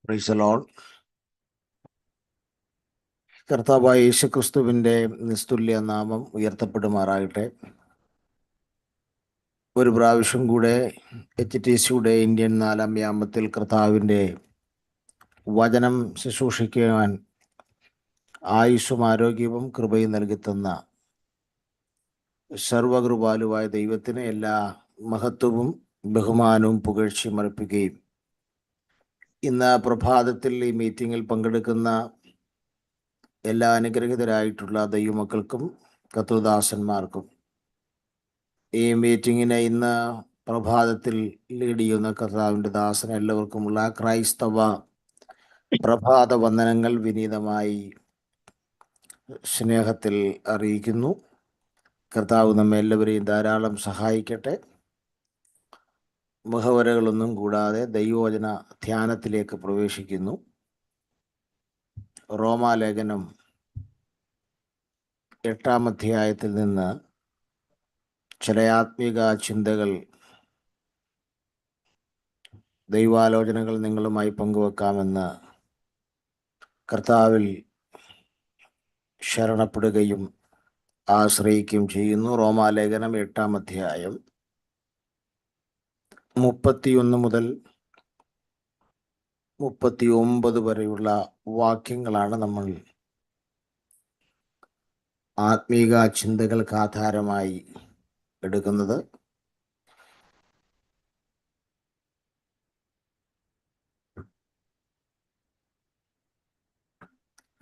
Praise the Lord. കർത്താവായ യേശുക്രിസ്തുവിൻ്റെ നിസ്തുല്യ നാമം ഉയർത്തപ്പെടുമാറാകട്ടെ. ഒരു പ്രാവശ്യം കൂടെ HTCയുടെ ഇന്ത്യൻ 4-ാം യാമത്തിൽ കർത്താവിൻ്റെ വചനം ശുശ്രൂഷിക്കുവാൻ ആയുസ്സും ആരോഗ്യവും കൃപയും നൽകിത്തന്ന സർവകൃപാലുവായ ദൈവത്തിന് എല്ലാ മഹത്വവും ബഹുമാനവും പുകഴ്ചയും അർപ്പിക്കുകയും ഇന്ന് പ്രഭാതത്തിൽ ഈ മീറ്റിങ്ങിൽ പങ്കെടുക്കുന്ന എല്ലാ അനുഗ്രഹിതരായിട്ടുള്ള ദൈവമക്കൾക്കും കർത്തൃദാസന്മാർക്കും ഈ മീറ്റിങ്ങിനെ ഇന്ന് പ്രഭാതത്തിൽ ലീഡ് ചെയ്യുന്ന കർത്താവിൻ്റെ ദാസൻ എല്ലാവർക്കുമുള്ള ക്രൈസ്തവ പ്രഭാത വന്ദനങ്ങൾ വിനീതമായി സ്നേഹത്തിൽ അറിയിക്കുന്നു. കർത്താവ് നമ്മെ എല്ലാവരെയും ധാരാളം സഹായിക്കട്ടെ. മുഖവരകളൊന്നും കൂടാതെ ദൈവവചന ധ്യാനത്തിലേക്ക് പ്രവേശിക്കുന്നു. റോമാലേഖനം 8-ാം അധ്യായത്തിൽ നിന്ന് ചില ആത്മീക ചിന്തകൾ, ദൈവാലോചനകൾ നിങ്ങളുമായി പങ്കുവെക്കാമെന്ന് കർത്താവിൽ ശരണപ്പെടുകയും ആശ്രയിക്കുകയും ചെയ്യുന്നു. റോമാലേഖനം 8-ാം അധ്യായം 31 മുതൽ 39 വരെയുള്ള വാക്യങ്ങളാണ് നമ്മൾ ആത്മീക ചിന്തകൾക്ക് ആധാരമായി എടുക്കുന്നത്.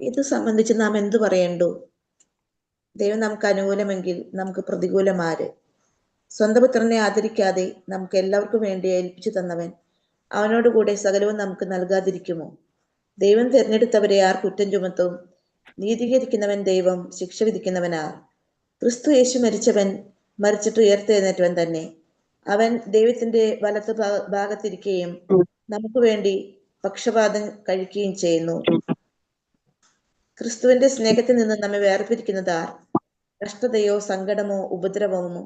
ഇത് സംബന്ധിച്ച് നാം എന്തു പറയണ്ടു? ദൈവം നമുക്ക് അനുകൂലമെങ്കിൽ നമുക്ക് പ്രതികൂലമാര്? സ്വന്തം പുത്രനെ ആദരിക്കാതെ നമുക്ക് എല്ലാവർക്കും വേണ്ടി ഏൽപ്പിച്ചു തന്നവൻ അവനോടുകൂടെ സകലവും നമുക്ക് നൽകാതിരിക്കുമോ? ദൈവം തിരഞ്ഞെടുത്തവരെ ആർ കുറ്റം ചുമത്തും? നീതീകരിക്കുന്നവൻ ദൈവം, ശിക്ഷ വിധിക്കുന്നവനാർ. ക്രിസ്തു യേശു മരിച്ചവൻ, മരിച്ചിട്ട് ഉയർത്തെഴുന്നേറ്റവൻ തന്നെ. അവൻ ദൈവത്തിന്റെ വലത്ത് ഭാഗത്തിരിക്കുകയും നമുക്ക് വേണ്ടി പക്ഷപാതം കഴിക്കുകയും ചെയ്യുന്നു. ക്രിസ്തുവിന്റെ സ്നേഹത്തിൽ നിന്ന് നമ്മെ വേർപിരിക്കുന്നതാർ? കഷ്ടതയോ സങ്കടമോ ഉപദ്രവമോ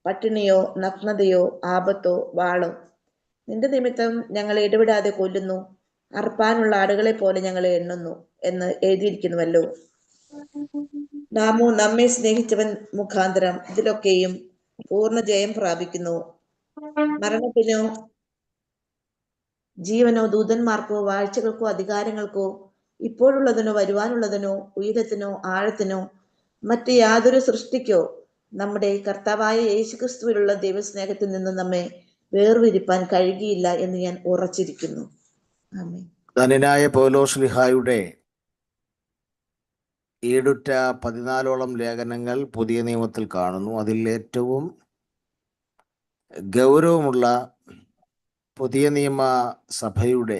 പട്ടിണിയോ നഗ്നതയോ ആപത്തോ വാളോ? നിന്റെ നിമിത്തം ഞങ്ങളെ ഇടപെടാതെ കൊല്ലുന്നു, അർപ്പാനുള്ള ആടുകളെ പോലെ ഞങ്ങളെ എണ്ണുന്നു എന്ന് എഴുതിയിരിക്കുന്നുവല്ലോ. നാമോ നമ്മെ സ്നേഹിച്ചവൻ മുഖാന്തരം ഇതിലൊക്കെയും പൂർണ്ണ ജയം പ്രാപിക്കുന്നു. മരണത്തിനോ ജീവനോ ദൂതന്മാർക്കോ വാഴ്ചകൾക്കോ അധികാരങ്ങൾക്കോ ഇപ്പോഴുള്ളതിനോ വരുവാനുള്ളതിനോ ഉയരത്തിനോ ആഴത്തിനോ മറ്റ് യാതൊരു സൃഷ്ടിക്കോ നമ്മുടെ കർത്താവായ യേശുക്രിസ്തുവിലുള്ള ദൈവസ്നേഹത്തിൽ നിന്ന് നമ്മെ വേർതിരിപ്പാൻ കഴിയുകയില്ല എന്ന് ഞാൻ ഉറച്ചിരിക്കുന്നു. ആമേൻ. ധന്യനായ പൗലോസ്ലീഹായുടെ 714 ലേഖനങ്ങൾ പുതിയ നിയമത്തിൽ കാണുന്നു. അതിൽ ഏറ്റവും ഗൗരവമുള്ള പുതിയ നിയമ സഭയുടെ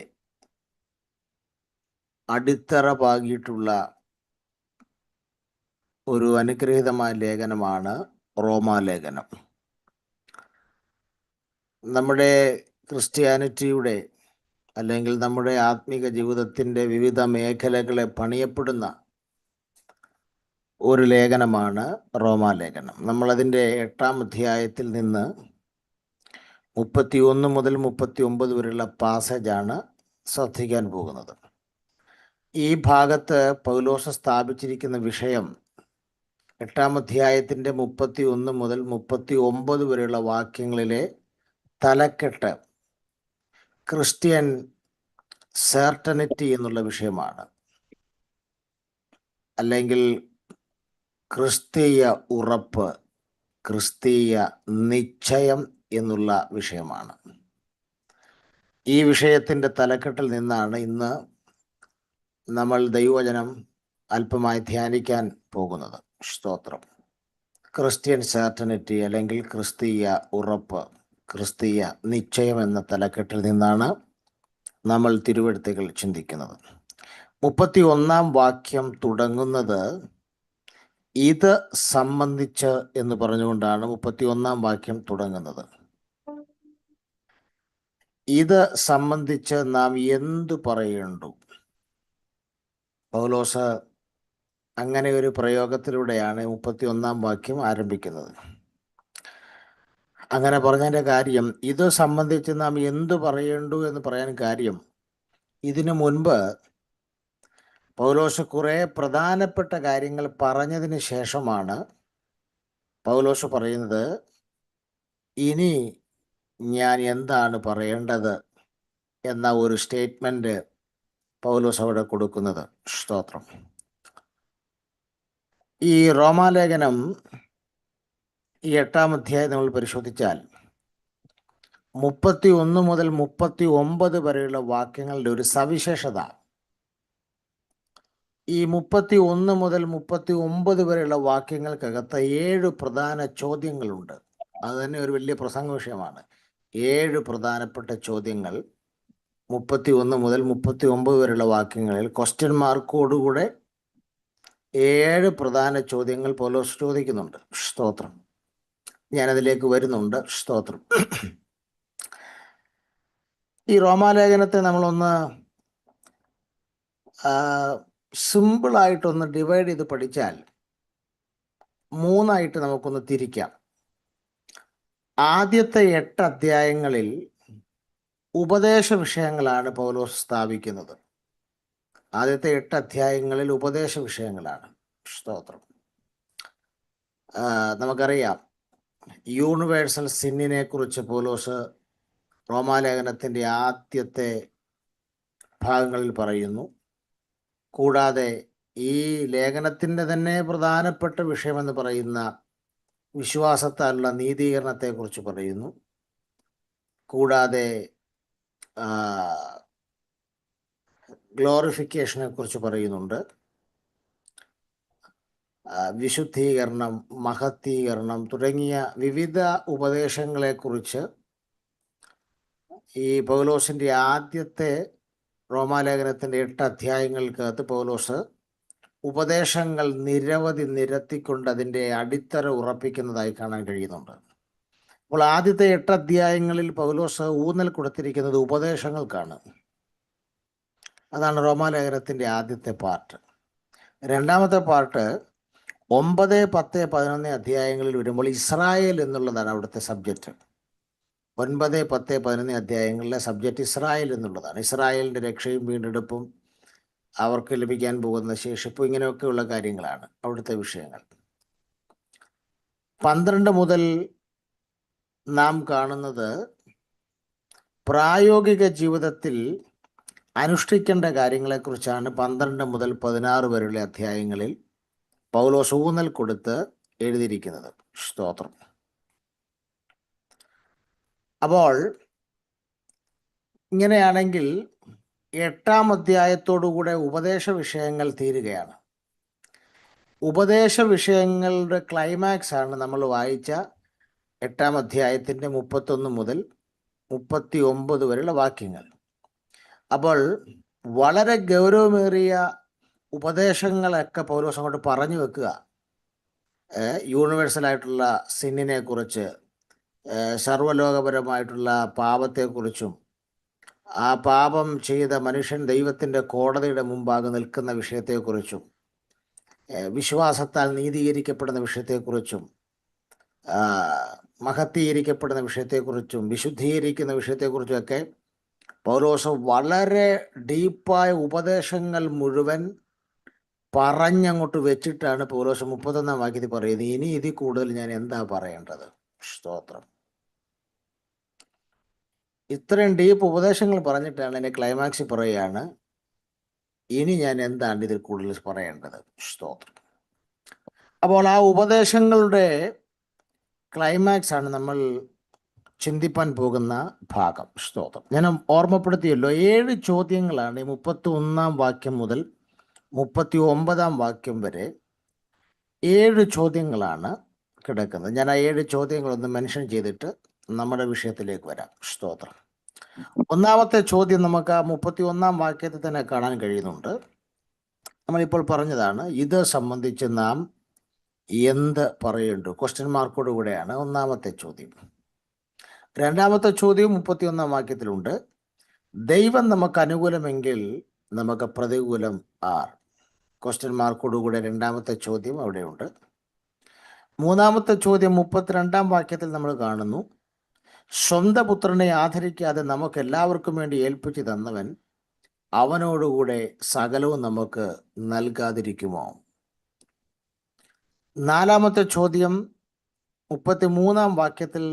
അടിത്തറ പാകിയിട്ടുള്ള ഒരു അനുഗ്രഹീതമായ ലേഖനമാണ് റോമാലേഖനം. നമ്മുടെ ക്രിസ്ത്യാനിറ്റിയുടെ അല്ലെങ്കിൽ നമ്മുടെ ആത്മീക ജീവിതത്തിൻ്റെ വിവിധ മേഖലകളെ പണിയപ്പെടുന്ന ഒരു ലേഖനമാണ് റോമാലേഖനം. നമ്മളതിൻ്റെ 8-ാം അധ്യായത്തിൽ നിന്ന് 31 മുതൽ 39 വരെയുള്ള പാസേജാണ് ശ്രദ്ധിക്കാൻ പോകുന്നത്. ഈ ഭാഗത്ത് പൗലോസ് സ്ഥാപിച്ചിരിക്കുന്ന വിഷയം 8-ാം അധ്യായത്തിൻ്റെ 31 മുതൽ 39 വരെയുള്ള വാക്യങ്ങളിലെ തലക്കെട്ട് ക്രിസ്ത്യൻ സെർട്ടനിറ്റി എന്നുള്ള വിഷയമാണ്, അല്ലെങ്കിൽ ക്രിസ്തീയ ഉറപ്പ്, ക്രിസ്തീയ നിശ്ചയം എന്നുള്ള വിഷയമാണ്. ഈ വിഷയത്തിൻ്റെ തലക്കെട്ടിൽ നിന്നാണ് ഇന്ന് നമ്മൾ ദൈവവചനം അല്പമായി ധ്യാനിക്കാൻ പോകുന്നത്. സ്തോത്രം. ക്രിസ്ത്യൻ സെർട്ടനിറ്റി അല്ലെങ്കിൽ ക്രിസ്തീയ ഉറപ്പ്, ക്രിസ്തീയ നിശ്ചയം എന്ന തലക്കെട്ടിൽ നിന്നാണ് നമ്മൾ തിരുവെഴുത്തുകൾ ചിന്തിക്കുന്നത്. 31-ാം വാക്യം തുടങ്ങുന്നത് ഇത് സംബന്ധിച്ച് എന്ന് പറഞ്ഞുകൊണ്ടാണ് 31-ാം വാക്യം തുടങ്ങുന്നത്. ഇത് സംബന്ധിച്ച് നാം എന്തു പറയേണ്ടു? പൗലോസ് അങ്ങനെ ഒരു പ്രയോഗത്തിലൂടെയാണ് 31-ാം വാക്യം ആരംഭിക്കുന്നത്. അങ്ങനെ പറഞ്ഞതിൻ്റെ കാര്യം, ഇത് സംബന്ധിച്ച് നാം എന്തു പറയേണ്ടു എന്ന് പറയാൻ കാര്യം, ഇതിനു മുൻപ് പൗലോസ് കുറെ പ്രധാനപ്പെട്ട കാര്യങ്ങൾ പറഞ്ഞതിന് ശേഷമാണ് പൗലോസ് പറയുന്നത്, ഇനി ഞാൻ എന്താണ് പറയേണ്ടത് എന്ന ഒരു സ്റ്റേറ്റ്മെന്റ് പൗലോസ് അവിടെ കൊടുക്കുന്നത്. സ്തോത്രം. ഈ റോമാലേഖനം ഈ 8-ാം അധ്യായം നമ്മൾ പരിശോധിച്ചാൽ 31 മുതൽ 39 വരെയുള്ള വാക്യങ്ങളുടെ ഒരു സവിശേഷത, ഈ 31 മുതൽ 39 വരെയുള്ള വാക്യങ്ങൾക്കകത്ത് 7 പ്രധാന ചോദ്യങ്ങളുണ്ട്. അത് തന്നെ ഒരു വലിയ പ്രസംഗ വിഷയമാണ്. 7 പ്രധാനപ്പെട്ട ചോദ്യങ്ങൾ 31 മുതൽ 39 വരെയുള്ള വാക്യങ്ങളിൽ ക്വസ്റ്റ്യൻ മാർക്കോടുകൂടെ 7 പ്രധാന ചോദ്യങ്ങൾ പൗലോസ് ചോദിക്കുന്നുണ്ട്. സ്തോത്രം. ഞാനതിലേക്ക് വരുന്നുണ്ട്. സ്തോത്രം. ഈ റോമാലേഖനത്തെ നമ്മളൊന്ന് സിമ്പിളായിട്ടൊന്ന് ഡിവൈഡ് ചെയ്ത് പഠിച്ചാൽ 3ആയിട്ട് നമുക്കൊന്ന് തിരിക്കാം. ആദ്യത്തെ 8 അധ്യായങ്ങളിൽ ഉപദേശ വിഷയങ്ങളാണ് പൗലോസ് സ്ഥാപിക്കുന്നത്. ആദ്യത്തെ 8 അധ്യായങ്ങളിൽ ഉപദേശ വിഷയങ്ങളാണ്. സ്തോത്രം. നമുക്കറിയാം, യൂണിവേഴ്സൽ സിന്നിനെ കുറിച്ച് പൗലോസ് റോമാലേഖനത്തിൻ്റെ ആദ്യത്തെ ഭാഗങ്ങളിൽ പറയുന്നു. കൂടാതെ ഈ ലേഖനത്തിൻ്റെ തന്നെ പ്രധാനപ്പെട്ട വിഷയമെന്ന് പറയുന്ന വിശ്വാസത്താലുള്ള നീതീകരണത്തെക്കുറിച്ച് പറയുന്നു. കൂടാതെ ഗ്ലോറിഫിക്കേഷനെ കുറിച്ച് പറയുന്നുണ്ട്. വിശുദ്ധീകരണം, മഹത്തീകരണം തുടങ്ങിയ വിവിധ ഉപദേശങ്ങളെക്കുറിച്ച് ഈ പൗലോസിൻ്റെ ആദ്യത്തെ റോമാലേഖനത്തിൻ്റെ 8 അധ്യായങ്ങൾക്കകത്ത് പൗലോസ് ഉപദേശങ്ങൾ നിരവധി നിരത്തിക്കൊണ്ട് അതിൻ്റെ അടിത്തറ ഉറപ്പിക്കുന്നതായി കാണാൻ കഴിയുന്നുണ്ട്. അപ്പോൾ ആദ്യത്തെ 8 അധ്യായങ്ങളിൽ പൗലോസ് ഊന്നൽ കൊടുത്തിരിക്കുന്നത് ഉപദേശങ്ങൾക്കാണ്. അതാണ് റോമാലേഖനത്തിൻ്റെ ആദ്യത്തെ പാർട്ട്. രണ്ടാമത്തെ പാർട്ട് 9, 10, 11 അധ്യായങ്ങളിൽ വരുമ്പോൾ ഇസ്രായേൽ എന്നുള്ളതാണ് അവിടുത്തെ സബ്ജക്റ്റ്. 9, 10, 11 അധ്യായങ്ങളിലെ സബ്ജക്റ്റ് ഇസ്രായേൽ എന്നുള്ളതാണ്. ഇസ്രായേലിൻ്റെ രക്ഷയും വീണ്ടെടുപ്പും അവർക്ക് ലഭിക്കാൻ പോകുന്ന ശേഷിപ്പും ഇങ്ങനെയൊക്കെയുള്ള കാര്യങ്ങളാണ് അവിടുത്തെ വിഷയങ്ങൾ. 12 മുതൽ നാം കാണുന്നത് പ്രായോഗിക ജീവിതത്തിൽ അനുഷ്ഠിക്കേണ്ട കാര്യങ്ങളെക്കുറിച്ചാണ്. 12 മുതൽ 16 വരെയുള്ള അധ്യായങ്ങളിൽ പൗലോസ് ഊന്നൽ കൊടുത്ത് എഴുതിയിരിക്കുന്നത്. സ്തോത്രം. അപ്പോൾ ഇങ്ങനെയാണെങ്കിൽ 8-ാം അധ്യായത്തോടുകൂടെ ഉപദേശ വിഷയങ്ങൾ തീരുകയാണ്. ഉപദേശ വിഷയങ്ങളുടെ ക്ലൈമാക്സ് ആണ് നമ്മൾ വായിച്ച 8-ാം അധ്യായത്തിൻ്റെ 31 മുതൽ 39 വരെയുള്ള വാക്യങ്ങൾ. അപ്പോൾ വളരെ ഗൗരവമേറിയ ഉപദേശങ്ങളൊക്കെ പൗലോസ് അങ്ങോട്ട് പറഞ്ഞു വെക്കുക. യൂണിവേഴ്സലായിട്ടുള്ള സിന്നിനെ കുറിച്ച്, സർവ്വലോകപരമായിട്ടുള്ള പാപത്തെക്കുറിച്ചും ആ പാപം ചെയ്ത മനുഷ്യൻ ദൈവത്തിൻ്റെ കോടതിയുടെ മുമ്പാകെ നിൽക്കുന്ന വിഷയത്തെക്കുറിച്ചും, വിശ്വാസത്താൽ നീതീകരിക്കപ്പെടുന്ന വിഷയത്തെക്കുറിച്ചും, മഹത്തീകരിക്കപ്പെടുന്ന വിഷയത്തെക്കുറിച്ചും, വിശുദ്ധീകരിക്കുന്ന വിഷയത്തെക്കുറിച്ചുമൊക്കെ പൗലോസ് വളരെ ഡീപ്പായ ഉപദേശങ്ങൾ മുഴുവൻ പറഞ്ഞങ്ങോട്ട് വെച്ചിട്ടാണ് പൗലോസ് 31-ാം വാക്യത്തിൽ പറയുന്നത്, ഇനി ഇതിൽ കൂടുതൽ ഞാൻ എന്താ പറയേണ്ടത്. സ്തോത്രം. ഇത്രയും ഡീപ്പ് ഉപദേശങ്ങൾ പറഞ്ഞിട്ടാണ് എന്നെ ക്ലൈമാക്സിൽ പറയുകയാണ്, ഇനി ഞാൻ എന്താണ് ഇതിൽ കൂടുതൽ പറയേണ്ടത്. സ്തോത്രം. അപ്പോൾ ആ ഉപദേശങ്ങളുടെ ക്ലൈമാക്സ് ആണ് നമ്മൾ ചിന്തിപ്പാൻ പോകുന്ന ഭാഗം. സ്തോത്രം. ഞാൻ ഓർമ്മപ്പെടുത്തിയല്ലോ, 7 ചോദ്യങ്ങളാണ് ഈ 31-ാം വാക്യം മുതൽ 39-ാം വാക്യം വരെ 7 ചോദ്യങ്ങളാണ് കിടക്കുന്നത്. ഞാൻ ആ 7 ചോദ്യങ്ങളൊന്ന് മെൻഷൻ ചെയ്തിട്ട് നമ്മുടെ വിഷയത്തിലേക്ക് വരാം. സ്തോത്രം. ഒന്നാമത്തെ ചോദ്യം നമുക്ക് ആ 31-ാം വാക്യത്തിൽ തന്നെ കാണാൻ കഴിയുന്നുണ്ട്. നമ്മളിപ്പോൾ പറഞ്ഞതാണ്, ഇത് സംബന്ധിച്ച് നാം എന്ത് പറയേണ്ടു? ക്വസ്റ്റ്യൻ മാർക്കോട് കൂടെയാണ് ഒന്നാമത്തെ ചോദ്യം. രണ്ടാമത്തെ ചോദ്യം 31-ാം വാക്യത്തിലുണ്ട്, ദൈവം നമുക്ക് അനുകൂലമെങ്കിൽ നമുക്ക് പ്രതികൂലം ആർ? ക്വസ്റ്റ്യൻ മാർക്കോടുകൂടെ രണ്ടാമത്തെ ചോദ്യം അവിടെയുണ്ട്. മൂന്നാമത്തെ ചോദ്യം 32-ാം വാക്യത്തിൽ നമ്മൾ കാണുന്നു, സ്വന്തം പുത്രനെ ആദരിക്കാതെ നമുക്ക് എല്ലാവർക്കും വേണ്ടി ഏൽപ്പിച്ചു തന്നവൻ അവനോടുകൂടെ സകലവും നമുക്ക് നൽകാതിരിക്കുമോ? നാലാമത്തെ ചോദ്യം 33-ാം വാക്യത്തിൽ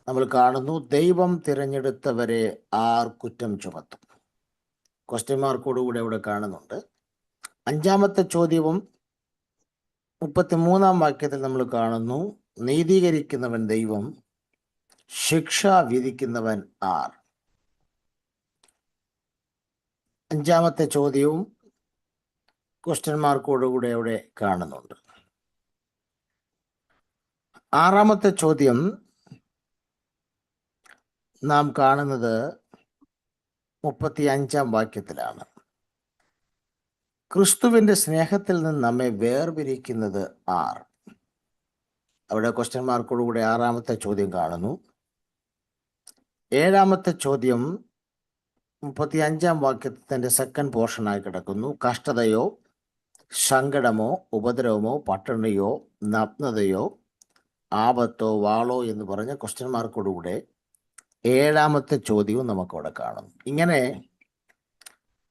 നമ്മൾ കാണുന്നു, ദൈവം തിരഞ്ഞെടുത്തവരെ ആർ കുറ്റം ചുമത്തും? ക്വസ്റ്റ്യൻ മാർക്കോടുകൂടെ ഇവിടെ കാണുന്നുണ്ട്. 5-ാമത്തെ ചോദ്യവും 33-ാം വാക്യത്തിൽ നമ്മൾ കാണുന്നു, നീതീകരിക്കുന്നവൻ ദൈവം, ശിക്ഷ വിധിക്കുന്നവൻ ആർ? 5-ാമത്തെ ചോദ്യവും ക്വസ്റ്റ്യൻ മാർക്കോടുകൂടെ അവിടെ കാണുന്നുണ്ട്. 6-ാമത്തെ ചോദ്യം നാം കാണുന്നത് 35-ാം വാക്യത്തിലാണ്. ക്രിസ്തുവിൻ്റെ സ്നേഹത്തിൽ നിന്ന് നമ്മെ വേർപിരിക്കുന്നത് ആർ? അവിടെ ക്വസ്റ്റ്യൻ മാർക്കോടുകൂടെ 6-ാമത്തെ ചോദ്യം കാണുന്നു. 7-ാമത്തെ ചോദ്യം 35-ാം വാക്യത്തിൻ്റെ സെക്കൻഡ് പോർഷനായി കിടക്കുന്നു. കഷ്ടതയോ സങ്കടമോ ഉപദ്രവമോ പട്ടിണിയോ നഗ്നതയോ ആപത്തോ വാളോ എന്ന് പറഞ്ഞ ക്വസ്റ്റ്യൻ മാർക്കോടുകൂടെ 7-ാമത്തെ ചോദ്യവും നമുക്കവിടെ കാണും. ഇങ്ങനെ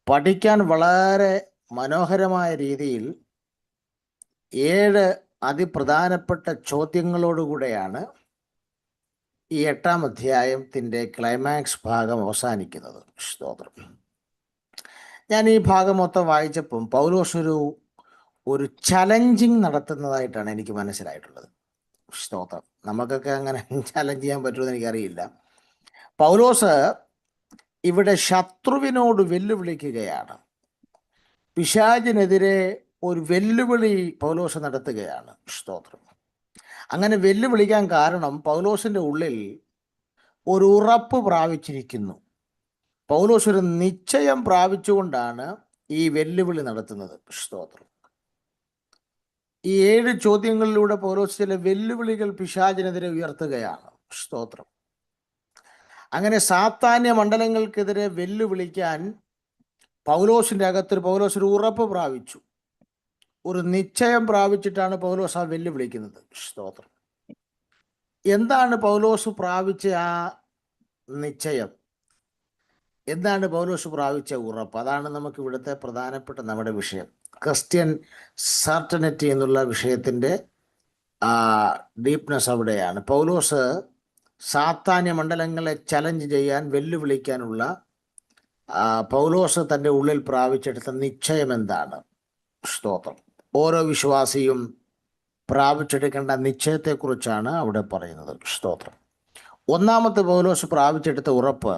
പഠിക്കാൻ വളരെ മനോഹരമായ രീതിയിൽ 7 അതിപ്രധാനപ്പെട്ട ചോദ്യങ്ങളോടുകൂടെയാണ് ഈ 8-ാം അധ്യായത്തിൻ്റെ ക്ലൈമാക്സ് ഭാഗം അവസാനിക്കുന്നത്. സ്തോത്രം. ഞാൻ ഈ ഭാഗം മൊത്തം വായിച്ചപ്പം പൗലോസ് ഒരു ചലഞ്ചിങ് നടത്തുന്നതായിട്ടാണ് എനിക്ക് മനസ്സിലായിട്ടുള്ളത്. സ്തോത്രം. നമുക്കൊക്കെ അങ്ങനെ ചലഞ്ച് ചെയ്യാൻ പറ്റുമെന്ന് എനിക്കറിയില്ല. പൗലോസ് ഇവിടെ ശത്രുവിനോട് വെല്ലുവിളിക്കുകയാണ്. പിശാചിനെതിരെ ഒരു വെല്ലുവിളി പൗലോസ് നടത്തുകയാണ്. സ്തോത്രം. അങ്ങനെ വെല്ലുവിളിക്കാൻ കാരണം പൗലോസിൻ്റെ ഉള്ളിൽ ഒരു ഉറപ്പ് പ്രാപിച്ചിരിക്കുന്നു. പൗലോസ് ഒരു നിശ്ചയം പ്രാപിച്ചുകൊണ്ടാണ് ഈ വെല്ലുവിളി നടത്തുന്നത്. സ്തോത്രം. ഈ 7 ചോദ്യങ്ങളിലൂടെ പൗലോസ് ചില വെല്ലുവിളികൾ പിശാചിനെതിരെ ഉയർത്തുകയാണ്. സ്തോത്രം. അങ്ങനെ സാത്താന്യ മണ്ഡലങ്ങൾക്കെതിരെ വെല്ലുവിളിക്കാൻ പൗലോസിൻ്റെ അകത്ത് പൗലോസ് ഒരു ഉറപ്പ് പ്രാപിച്ചു, ഒരു നിശ്ചയം പ്രാപിച്ചിട്ടാണ് പൗലോസ് ആ വെല്ലുവിളിക്കുന്നത്. സ്തോത്രം. എന്താണ് പൗലോസ് പ്രാപിച്ച ആ നിശ്ചയം? എന്താണ് പൗലോസ് പ്രാപിച്ച ഉറപ്പ്? അതാണ് നമുക്ക് ഇവിടുത്തെ പ്രധാനപ്പെട്ട നമ്മുടെ വിഷയം. ക്രിസ്ത്യൻ സർട്ടനിറ്റി എന്നുള്ള വിഷയത്തിൻ്റെ ഡീപ്നെസ് അവിടെയാണ്. പൗലോസ് സാത്താന്യ മണ്ഡലങ്ങളെ ചലഞ്ച് ചെയ്യാൻ, വെല്ലുവിളിക്കാനുള്ള പൗലോസ് തൻ്റെ ഉള്ളിൽ പ്രാപിച്ചെടുത്ത നിശ്ചയം എന്താണ്? സ്തോത്രം. ഓരോ വിശ്വാസിയും പ്രാപിച്ചെടുക്കേണ്ട നിശ്ചയത്തെക്കുറിച്ചാണ് അവിടെ പറയുന്നത്. സ്തോത്രം. ഒന്നാമത്തെ പൗലോസ് പ്രാപിച്ചെടുത്ത ഉറപ്പ്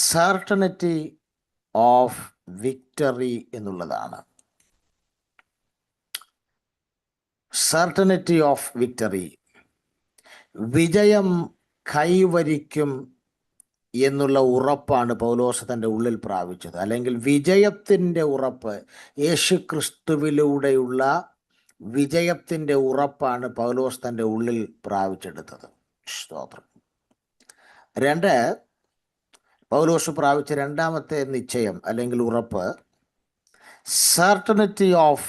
സർട്ടനിറ്റി ഓഫ് വിക്ടറി എന്നുള്ളതാണ്. സർട്ടനിറ്റി ഓഫ് വിക്ടറി, വിജയം കൈവരിക്കും എന്നുള്ള ഉറപ്പാണ് പൗലോസ് തൻ്റെ ഉള്ളിൽ പ്രാപിച്ചത്. അല്ലെങ്കിൽ വിജയത്തിൻ്റെ ഉറപ്പ്, യേശുക്രിസ്തുവിലൂടെയുള്ള വിജയത്തിൻ്റെ ഉറപ്പാണ് പൗലോസ് തൻ്റെ ഉള്ളിൽ പ്രാപിച്ചെടുത്തത്. സ്തോത്രം. 2, പൗലോസ് പ്രാപിച്ച രണ്ടാമത്തെ നിശ്ചയം അല്ലെങ്കിൽ ഉറപ്പ് സർട്ടനിറ്റി ഓഫ്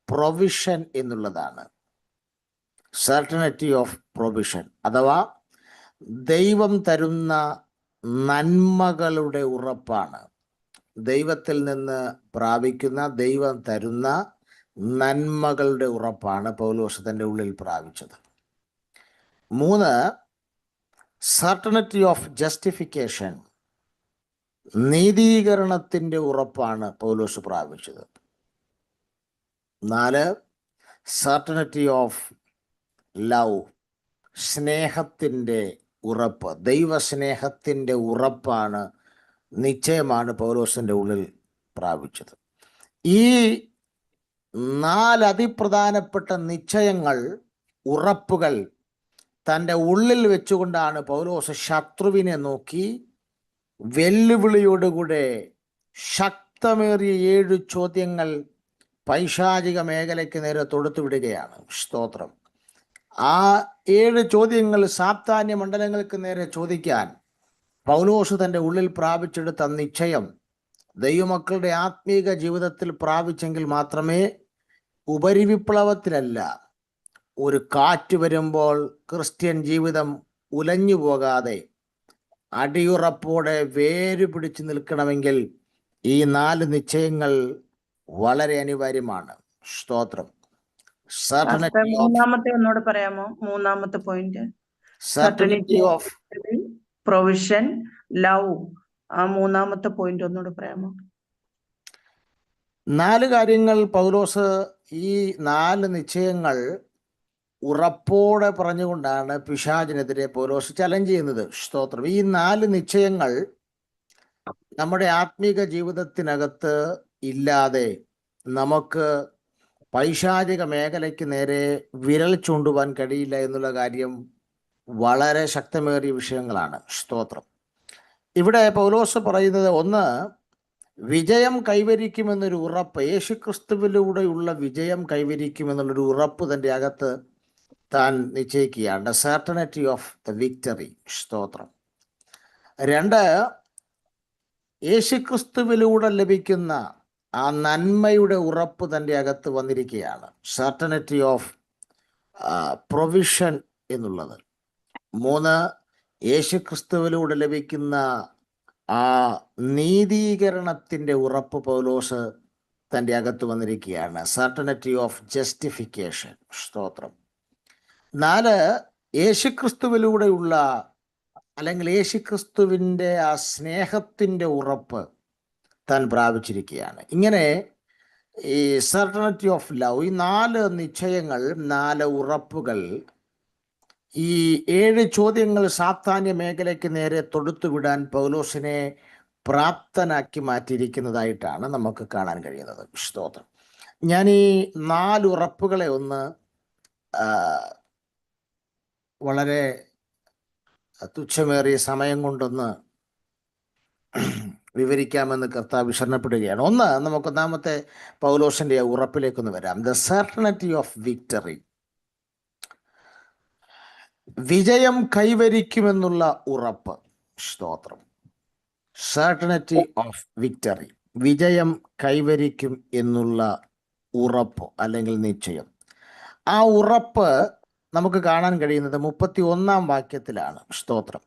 പ്രൊവിഷൻ എന്നുള്ളതാണ്. സർട്ടനിറ്റി ഓഫ് പ്രൊവിഷൻ അഥവാ ദൈവം തരുന്ന നന്മകളുടെ ഉറപ്പാണ്. ദൈവത്തിൽ നിന്ന് പ്രാപിക്കുന്ന, ദൈവം തരുന്ന നന്മകളുടെ ഉറപ്പാണ് പൗലോസ് തൻ്റെ ഉള്ളിൽ പ്രാപിച്ചത്. 3, സർട്ടനിറ്റി ഓഫ് ജസ്റ്റിഫിക്കേഷൻ, നീതീകരണത്തിൻ്റെ ഉറപ്പാണ് പൗലോസ് പ്രാപിച്ചത്. 4, സർട്ടനിറ്റി ഓഫ് ലവ്, സ്നേഹത്തിൻ്റെ ഉറപ്പ്, ദൈവസ്നേഹത്തിൻ്റെ ഉറപ്പാണ്, നിശ്ചയമാണ് പൗലോസിൻ്റെ ഉള്ളിൽ പ്രാപിച്ചത്. ഈ 4 അതിപ്രധാനപ്പെട്ട നിശ്ചയങ്ങൾ, ഉറപ്പുകൾ തൻ്റെ ഉള്ളിൽ വെച്ചുകൊണ്ടാണ് പൗലോസ് ശത്രുവിനെ നോക്കി വെല്ലുവിളിയോടുകൂടെ ശക്തമേറിയ 7 ചോദ്യങ്ങൾ പൈശാചിക മേഖലയ്ക്ക് നേരെ തൊടുത്തുവിടുകയാണ്. സ്തോത്രം. ആ 7 ചോദ്യങ്ങൾ സാത്താന്യ മണ്ഡലങ്ങൾക്ക് നേരെ ചോദിക്കാൻ പൗലോസ് തൻ്റെ ഉള്ളിൽ പ്രാപിച്ചെടുത്ത നിശ്ചയം ദൈവമക്കളുടെ ആത്മീക ജീവിതത്തിൽ പ്രാപിച്ചെങ്കിൽ മാത്രമേ ഉപരിവിപ്ലവത്തിലല്ല, ഒരു കാറ്റ് വരുമ്പോൾ ക്രിസ്ത്യൻ ജീവിതം ഉലഞ്ഞു പോകാതെ അടിയുറപ്പോടെ വേര് പിടിച്ചു നിൽക്കണമെങ്കിൽ ഈ 4 നിശ്ചയങ്ങൾ വളരെ അനിവാര്യമാണ്. സ്തോത്രം. സർട്ടനിറ്റി ഓഫ് മൂന്നാമത്തെ ഒന്നുകൂടെ പറയാമോ? മൂന്നാമത്തെ point. Certainty of provision, love. ആ മൂന്നാമത്തെ പോയിന്റ് ഒന്നുകൂടെ പറയാമോ? 4 കാര്യങ്ങൾ പൗലോസ്, ഈ 4 നിശ്ചയങ്ങൾ ഉറപ്പോടെ പറഞ്ഞുകൊണ്ടാണ് പിശാചിനെതിരെ പൗലോസ് ചലഞ്ച് ചെയ്യുന്നത്. സ്തോത്രം. ഈ 4 നിശ്ചയങ്ങൾ നമ്മുടെ ആത്മീക ജീവിതത്തിനകത്ത് ഇല്ലാതെ നമുക്ക് പൈശാചിക മേഖലയ്ക്ക് നേരെ വിരൽ ചൂണ്ടുവാൻ കഴിയില്ല എന്നുള്ള കാര്യം വളരെ ശക്തമേറിയ വിഷയങ്ങളാണ്. സ്തോത്രം. ഇവിടെ പൗലോസ് പറയുന്നത്, ഒന്ന്, വിജയം കൈവരിക്കുമെന്നൊരു ഉറപ്പ്, യേശുക്രിസ്തുവിലൂടെയുള്ള വിജയം കൈവരിക്കുമെന്നുള്ളൊരു ഉറപ്പ് തൻ്റെ അകത്ത് താൻ നിശ്ചയിക്കുകയാണ്. Certainty of the victory. സ്തോത്രം. 2, യേശുക്രിസ്തുവിലൂടെ ലഭിക്കുന്ന ആ നന്മയുടെ ഉറപ്പ് തൻ്റെ അകത്ത് വന്നിരിക്കുകയാണ്. സർട്ടനിറ്റി ഓഫ് പ്രൊവിഷൻ എന്നുള്ളത്. 3, യേശുക്രിസ്തുവിലൂടെ ലഭിക്കുന്ന ആ നീതീകരണത്തിൻ്റെ ഉറപ്പ് പൗലോസ് തൻ്റെ അകത്ത് വന്നിരിക്കുകയാണ്. Certainty of justification. സ്തോത്രം. 4, യേശുക്രിസ്തുവിലൂടെയുള്ള അല്ലെങ്കിൽ യേശുക്രിസ്തുവിൻ്റെ ആ സ്നേഹത്തിൻ്റെ ഉറപ്പ് താൻ പ്രാപിച്ചിരിക്കുകയാണ്. ഇങ്ങനെ ഈ സർട്ടനിറ്റി ഓഫ് ലവ്, ഈ 4 നിശ്ചയങ്ങൾ, 4 ഉറപ്പുകൾ, ഈ 7 ചോദ്യങ്ങൾ സാത്താന്യ മേഖലയ്ക്ക് നേരെ തൊടുത്തുവിടാൻ പൗലോസിനെ പ്രാപ്തനാക്കി മാറ്റിയിരിക്കുന്നതായിട്ടാണ് നമുക്ക് കാണാൻ കഴിയുന്നത്. സ്തോത്രം. ഞാൻ ഈ 4 ഉറപ്പുകളെ ഒന്ന് വളരെ തുച്ഛമേറിയ സമയം കൊണ്ടൊന്ന് വിവരിക്കാമെന്ന് കർത്താവ് ശരണപ്പെടുകയാണ്. ഒന്ന്, നമുക്ക് ഒന്നാമത്തെ പൗലോസിന്റെ ഉറപ്പിലേക്കൊന്ന് വരാം. The certainty of victory. വിജയം കൈവരിക്കുമെന്നുള്ള ഉറപ്പ്. സ്തോത്രം. സർട്ടനിറ്റി ഓഫ് വിക്ടറി, വിജയം കൈവരിക്കും എന്നുള്ള ഉറപ്പ് അല്ലെങ്കിൽ നിശ്ചയം. ആ ഉറപ്പ് നമുക്ക് കാണാൻ കഴിയുന്നത് 31-ാം വാക്യത്തിലാണ്. സ്തോത്രം.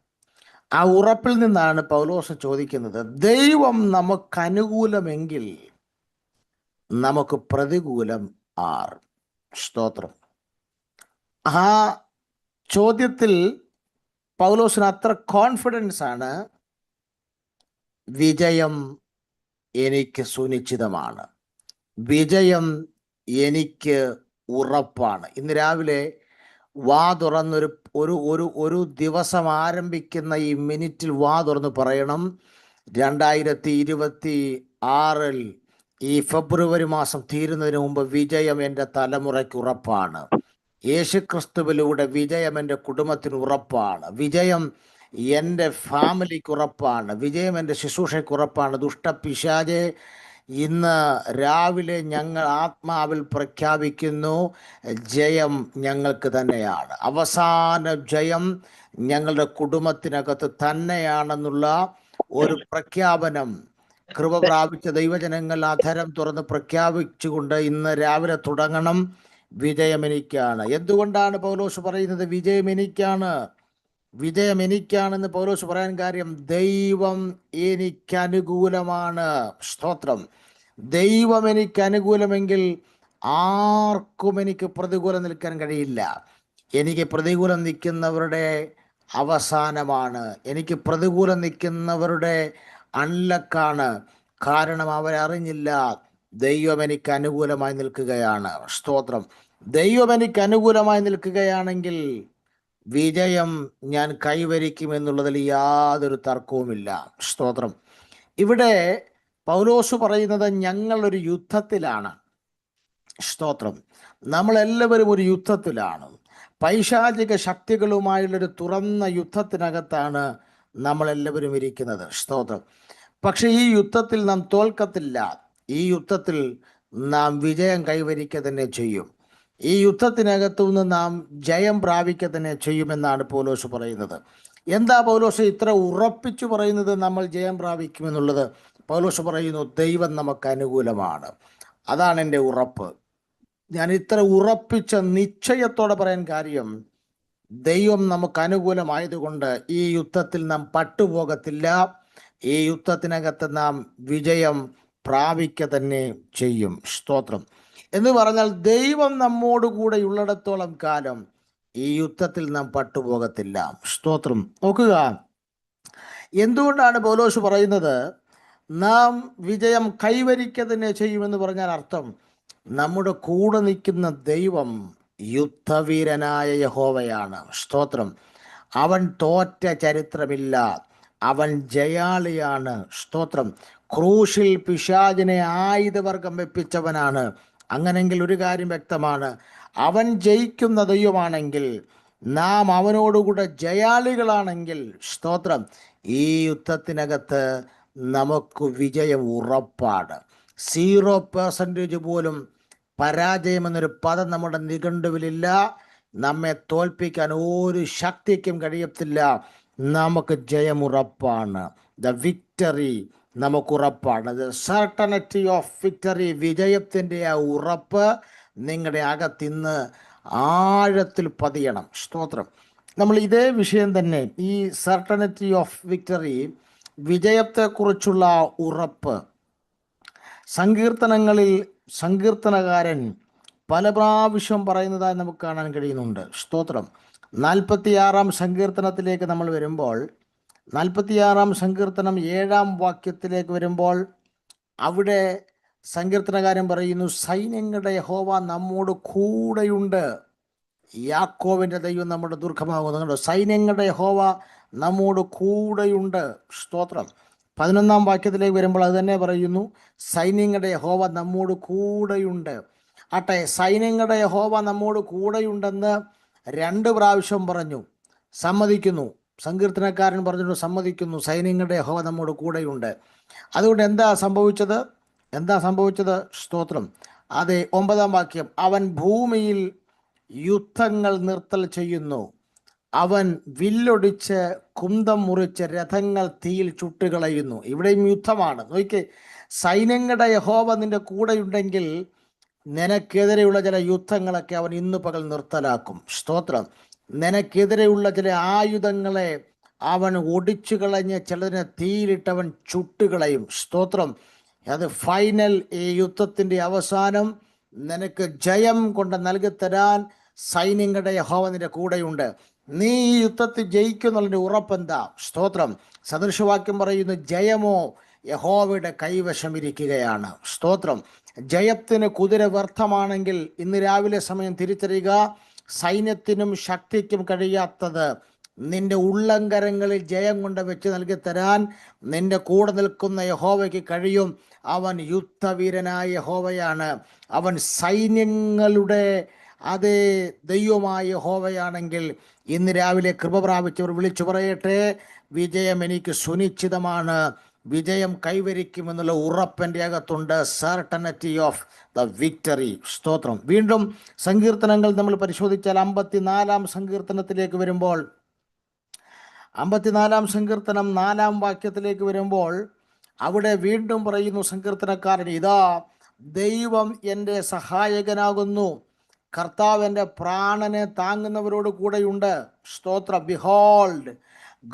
ആ ഉറപ്പിൽ നിന്നാണ് പൗലോസ് ചോദിക്കുന്നത്, ദൈവം നമുക്ക് അനുകൂലമെങ്കിൽ നമുക്ക് പ്രതികൂലം ആർ? സ്തോത്രം. ആ ചോദ്യത്തിൽ പൗലോസിന് അത്ര കോൺഫിഡൻസ് ആണ്. വിജയം എനിക്ക് സുനിശ്ചിതമാണ്, വിജയം എനിക്ക് ഉറപ്പാണ്. ഇന്ന് രാവിലെ വാ തുറന്നൊരു ഒരു ദിവസം ആരംഭിക്കുന്ന ഈ മിനിറ്റിൽ വാ തുറന്ന് പറയണം, 2026 ഈ ഫെബ്രുവരി മാസം തീരുന്നതിന് മുമ്പ് വിജയം എൻ്റെ തലമുറയ്ക്ക് ഉറപ്പാണ്. യേശുക്രിസ്തുവിലൂടെ വിജയം എൻ്റെ കുടുംബത്തിന് ഉറപ്പാണ്. വിജയം എൻ്റെ ഫാമിലിക്ക് ഉറപ്പാണ്. വിജയം എൻ്റെ ശുശ്രൂഷയ്ക്ക് ഉറപ്പാണ്. ദുഷ്ടപിശാചേ, ഇന്ന് രാവിലെ ഞങ്ങൾ ആത്മാവിൽ പ്രഖ്യാപിക്കുന്നു, ജയം ഞങ്ങൾക്ക് തന്നെയാണ്. അവസാന ജയം ഞങ്ങളുടെ കുടുംബത്തിനകത്ത് തന്നെയാണെന്നുള്ള ഒരു പ്രഖ്യാപനം കൃപ പ്രാപിച്ച ദൈവജനങ്ങൾ അധരം തുറന്ന് പ്രഖ്യാപിച്ചുകൊണ്ട് ഇന്ന് രാവിലെ തുടങ്ങണം. വിജയം എനിക്കാണ്. എന്തുകൊണ്ടാണ് പൗലോസ് പറയുന്നത് വിജയം എനിക്കാണ്? വിജയം എനിക്കാണെന്ന് പൗലോസ് പറയാൻ കാര്യം, ദൈവം എനിക്ക് അനുകൂലമാണ്. സ്തോത്രം. ദൈവം എനിക്ക് അനുകൂലമെങ്കിൽ ആർക്കും എനിക്ക് പ്രതികൂലം നിൽക്കാൻ കഴിയില്ല. എനിക്ക് പ്രതികൂലം നിൽക്കുന്നവരുടെ അവസാനമാണ്, എനിക്ക് പ്രതികൂലം നിൽക്കുന്നവരുടെ അൺലക്കാണ്. കാരണം അവരറിഞ്ഞില്ല ദൈവം എനിക്ക് അനുകൂലമായി നിൽക്കുകയാണ്. സ്തോത്രം. ദൈവം എനിക്ക് അനുകൂലമായി നിൽക്കുകയാണെങ്കിൽ വിജയം ഞാൻ കൈവരിക്കുമെന്നുള്ളതിൽ യാതൊരു തർക്കവുമില്ല. സ്തോത്രം. ഇവിടെ പൗലോസ് പറയുന്നത് ഞങ്ങളൊരു യുദ്ധത്തിലാണ്. സ്തോത്രം. നമ്മളെല്ലാവരും ഒരു യുദ്ധത്തിലാണ്. പൈശാചിക ശക്തികളുമായുള്ളൊരു തുറന്ന യുദ്ധത്തിനകത്താണ് നമ്മളെല്ലാവരും ഇരിക്കുന്നത്. സ്തോത്രം. പക്ഷെ ഈ യുദ്ധത്തിൽ നാം തോൽക്കത്തില്ല. ഈ യുദ്ധത്തിൽ നാം വിജയം കൈവരിക്കുക തന്നെ ചെയ്യും. ഈ യുദ്ധത്തിനകത്തു നിന്ന് നാം ജയം പ്രാപിക്കുക തന്നെ ചെയ്യുമെന്നാണ് പൗലോസ് പറയുന്നത്. എന്താ പൗലോസ് ഇത്ര ഉറപ്പിച്ചു പറയുന്നത് നമ്മൾ ജയം പ്രാപിക്കുമെന്നുള്ളത്? പൗലോസ് പറയുന്നു, ദൈവം നമുക്ക് അനുകൂലമാണ്. അതാണ് എൻ്റെ ഉറപ്പ്. ഞാൻ ഇത്ര ഉറപ്പിച്ച നിശ്ചയത്തോടെ പറയാൻ കാര്യം, ദൈവം നമുക്ക് അനുകൂലമായതുകൊണ്ട് ഈ യുദ്ധത്തിൽ നാം പട്ടുപോകത്തില്ല. ഈ യുദ്ധത്തിനകത്ത് നാം വിജയം പ്രാപിക്കുക തന്നെ ചെയ്യും. സ്തോത്രം. എന്ന് പറഞ്ഞാൽ ദൈവം നമ്മോട് കൂടെ ഉള്ളിടത്തോളം കാലം ഈ യുദ്ധത്തിൽ നാം പട്ടുപോകത്തില്ല. സ്തോത്രം. നോക്കുക, എന്തുകൊണ്ടാണ് പൗലോസ് പറയുന്നത് നാം വിജയം കൈവരിക്കുക തന്നെ ചെയ്യുമെന്ന് പറഞ്ഞാൽ അർത്ഥം, നമ്മുടെ കൂടെ നിൽക്കുന്ന ദൈവം യുദ്ധവീരനായ യഹോവയാണ്. സ്തോത്രം. അവൻ തോറ്റ ചരിത്രമില്ല, അവൻ ജയാളിയാണ്. സ്തോത്രം. ക്രൂശിൽ പിശാചിനെ ആയുധവർഗം വെപ്പിച്ചവനാണ്. അങ്ങനെങ്കിൽ ഒരു കാര്യം വ്യക്തമാണ്, അവൻ ജയിക്കുന്ന ദൈവമാണെങ്കിൽ, നാം അവനോടുകൂടെ ജയാളികളാണെങ്കിൽ, സ്തോത്രം, ഈ യുദ്ധത്തിനകത്ത് നമുക്ക് വിജയം ഉറപ്പാണ്. 0% പോലും പരാജയം എന്നൊരു പദം നമ്മുടെ നിഘണ്ടുവിലില്ല. നമ്മെ തോൽപ്പിക്കാൻ ഒരു ശക്തിക്കും കഴിയത്തില്ല. നമുക്ക് ജയം ഉറപ്പാണ്. ദ വിക്ടറി നമുക്ക് ഉറപ്പാണ്. ദ സർട്ടനിറ്റി ഓഫ് വിക്ടറി, വിജയത്തിൻ്റെ ആ ഉറപ്പ് നിങ്ങളുടെ അകത്തിന്ന് ആഴത്തിൽ പതിയണം. സ്തോത്രം. നമ്മൾ ഇതേ വിഷയം തന്നെ, ഈ സർട്ടനിറ്റി ഓഫ് വിക്ടറി, വിജയത്തെക്കുറിച്ചുള്ള ഉറപ്പ്, സങ്കീർത്തനങ്ങളിൽ സങ്കീർത്തനകാരൻ പല പ്രാവശ്യം പറയുന്നതായി നമുക്ക് കാണാൻ കഴിയുന്നുണ്ട്. സ്തോത്രം. 46-ാം സങ്കീർത്തനത്തിലേക്ക് നമ്മൾ വരുമ്പോൾ, 46-ാം സങ്കീർത്തനം 7-ാം വാക്യത്തിലേക്ക് വരുമ്പോൾ, അവിടെ സങ്കീർത്തനകാരൻ പറയുന്നു, സൈന്യങ്ങളുടെ യഹോവ നമ്മോട് കൂടെയുണ്ട്. യാക്കോബിൻ്റെ ദൈവം നമ്മുടെ ദുർഗമാകുന്നു. സൈന്യങ്ങളുടെ യഹോവ നമ്മോട് കൂടെയുണ്ട്. സ്തോത്രം. 11-ാം വാക്യത്തിലേക്ക് വരുമ്പോൾ അത് തന്നെ പറയുന്നു, സൈന്യങ്ങളുടെ യഹോവ നമ്മോട് കൂടെയുണ്ട്. ആട്ടെ, സൈന്യങ്ങളുടെ യഹോവ നമ്മോട് കൂടെയുണ്ടെന്ന് 2 പ്രാവശ്യം പറഞ്ഞു, സമ്മതിക്കുന്നു. സങ്കീർത്തനക്കാരൻ പറഞ്ഞു സമ്മതിക്കുന്നു, സൈന്യങ്ങളുടെ യഹോവ നമ്മോട് കൂടെയുണ്ട്. അതുകൊണ്ട് എന്താ സംഭവിച്ചത്? സ്തോത്രം. അതെ, 9-ാം വാക്യം, അവൻ ഭൂമിയിൽ യുദ്ധങ്ങൾ നിർത്തൽ ചെയ്യുന്നു, അവൻ വില്ലൊടിച്ച് കുന്തം മുറിച്ച് രഥങ്ങൾ തീയിൽ ചുട്ടുകളയുന്നു. ഇവിടെയും യുദ്ധമാണ്. നോക്കിക്കേ, സൈന്യങ്ങളുടെ യഹോവ നിന്റെ കൂടെയുണ്ടെങ്കിൽ നിനക്കെതിരെയുള്ള ചില യുദ്ധങ്ങളൊക്കെ അവൻ ഇന്ന് പകൽ നിർത്തലാക്കും. സ്തോത്രം. നിനക്കെതിരെയുള്ള ചില ആയുധങ്ങളെ അവൻ ഒടിച്ചു കളഞ്ഞ് ചിലതിനെ തീയിലിട്ടവൻ ചുട്ടുകളയും. സ്തോത്രം. അത് ഫൈനൽ, ഈ യുദ്ധത്തിൻ്റെ അവസാനം നിനക്ക് ജയം കൊണ്ട് നൽകിത്തരാൻ സൈന്യങ്ങളുടെ യഹോവ നിന്റെ കൂടെയുണ്ട്. നീ ഈ യുദ്ധത്തിൽ ജയിക്കുന്നുള്ളതിൻ്റെ ഉറപ്പെന്താ? സ്തോത്രം. സദൃശവാക്യം പറയുന്നു, ജയമോ യഹോവയുടെ കൈവശം ഇരിക്കുകയാണ്. സ്തോത്രം. ജയത്തിന് കുതിര വ്യർത്ഥമാണെങ്കിൽ ഇന്ന് രാവിലെ സമയം തിരിച്ചറിയുക, സൈന്യത്തിനും ശക്തിക്കും കഴിയാത്തത് നിന്റെ ഉള്ളങ്കരങ്ങളിൽ ജയം കൊണ്ട് വെച്ച് നൽകി തരാൻ നിന്റെ കൂടെ നിൽക്കുന്ന യഹോവയ്ക്ക് കഴിയും. അവൻ യുദ്ധവീരനായ യഹോവയാണ്. അവൻ സൈന്യങ്ങളുടെ അതേ ദൈവമായ യഹോവയാണെങ്കിൽ ഇന്ന് രാവിലെ കൃപ പ്രാപിച്ചവർ വിളിച്ചു പറയട്ടെ, വിജയം എനിക്ക് സുനിശ്ചിതമാണ്, വിജയം കൈവരിക്കുമെന്നുള്ള ഉറപ്പെൻ്റെ അകത്തുണ്ട്. Certainty of the victory. സ്തോത്രം. വീണ്ടും സങ്കീർത്തനങ്ങൾ നമ്മൾ പരിശോധിച്ചാൽ 54-ാം സങ്കീർത്തനത്തിലേക്ക് വരുമ്പോൾ, 54-ാം സങ്കീർത്തനം 4-ാം വാക്യത്തിലേക്ക് വരുമ്പോൾ, അവിടെ വീണ്ടും പറയുന്നു സങ്കീർത്തനക്കാരൻ, ഇതാ ദൈവം എൻ്റെ സഹായകനാകുന്നു, കർത്താവ് എൻ്റെ പ്രാണനെ താങ്ങുന്നവരോട് കൂടെയുണ്ട്. സ്തോത്രം. Behold,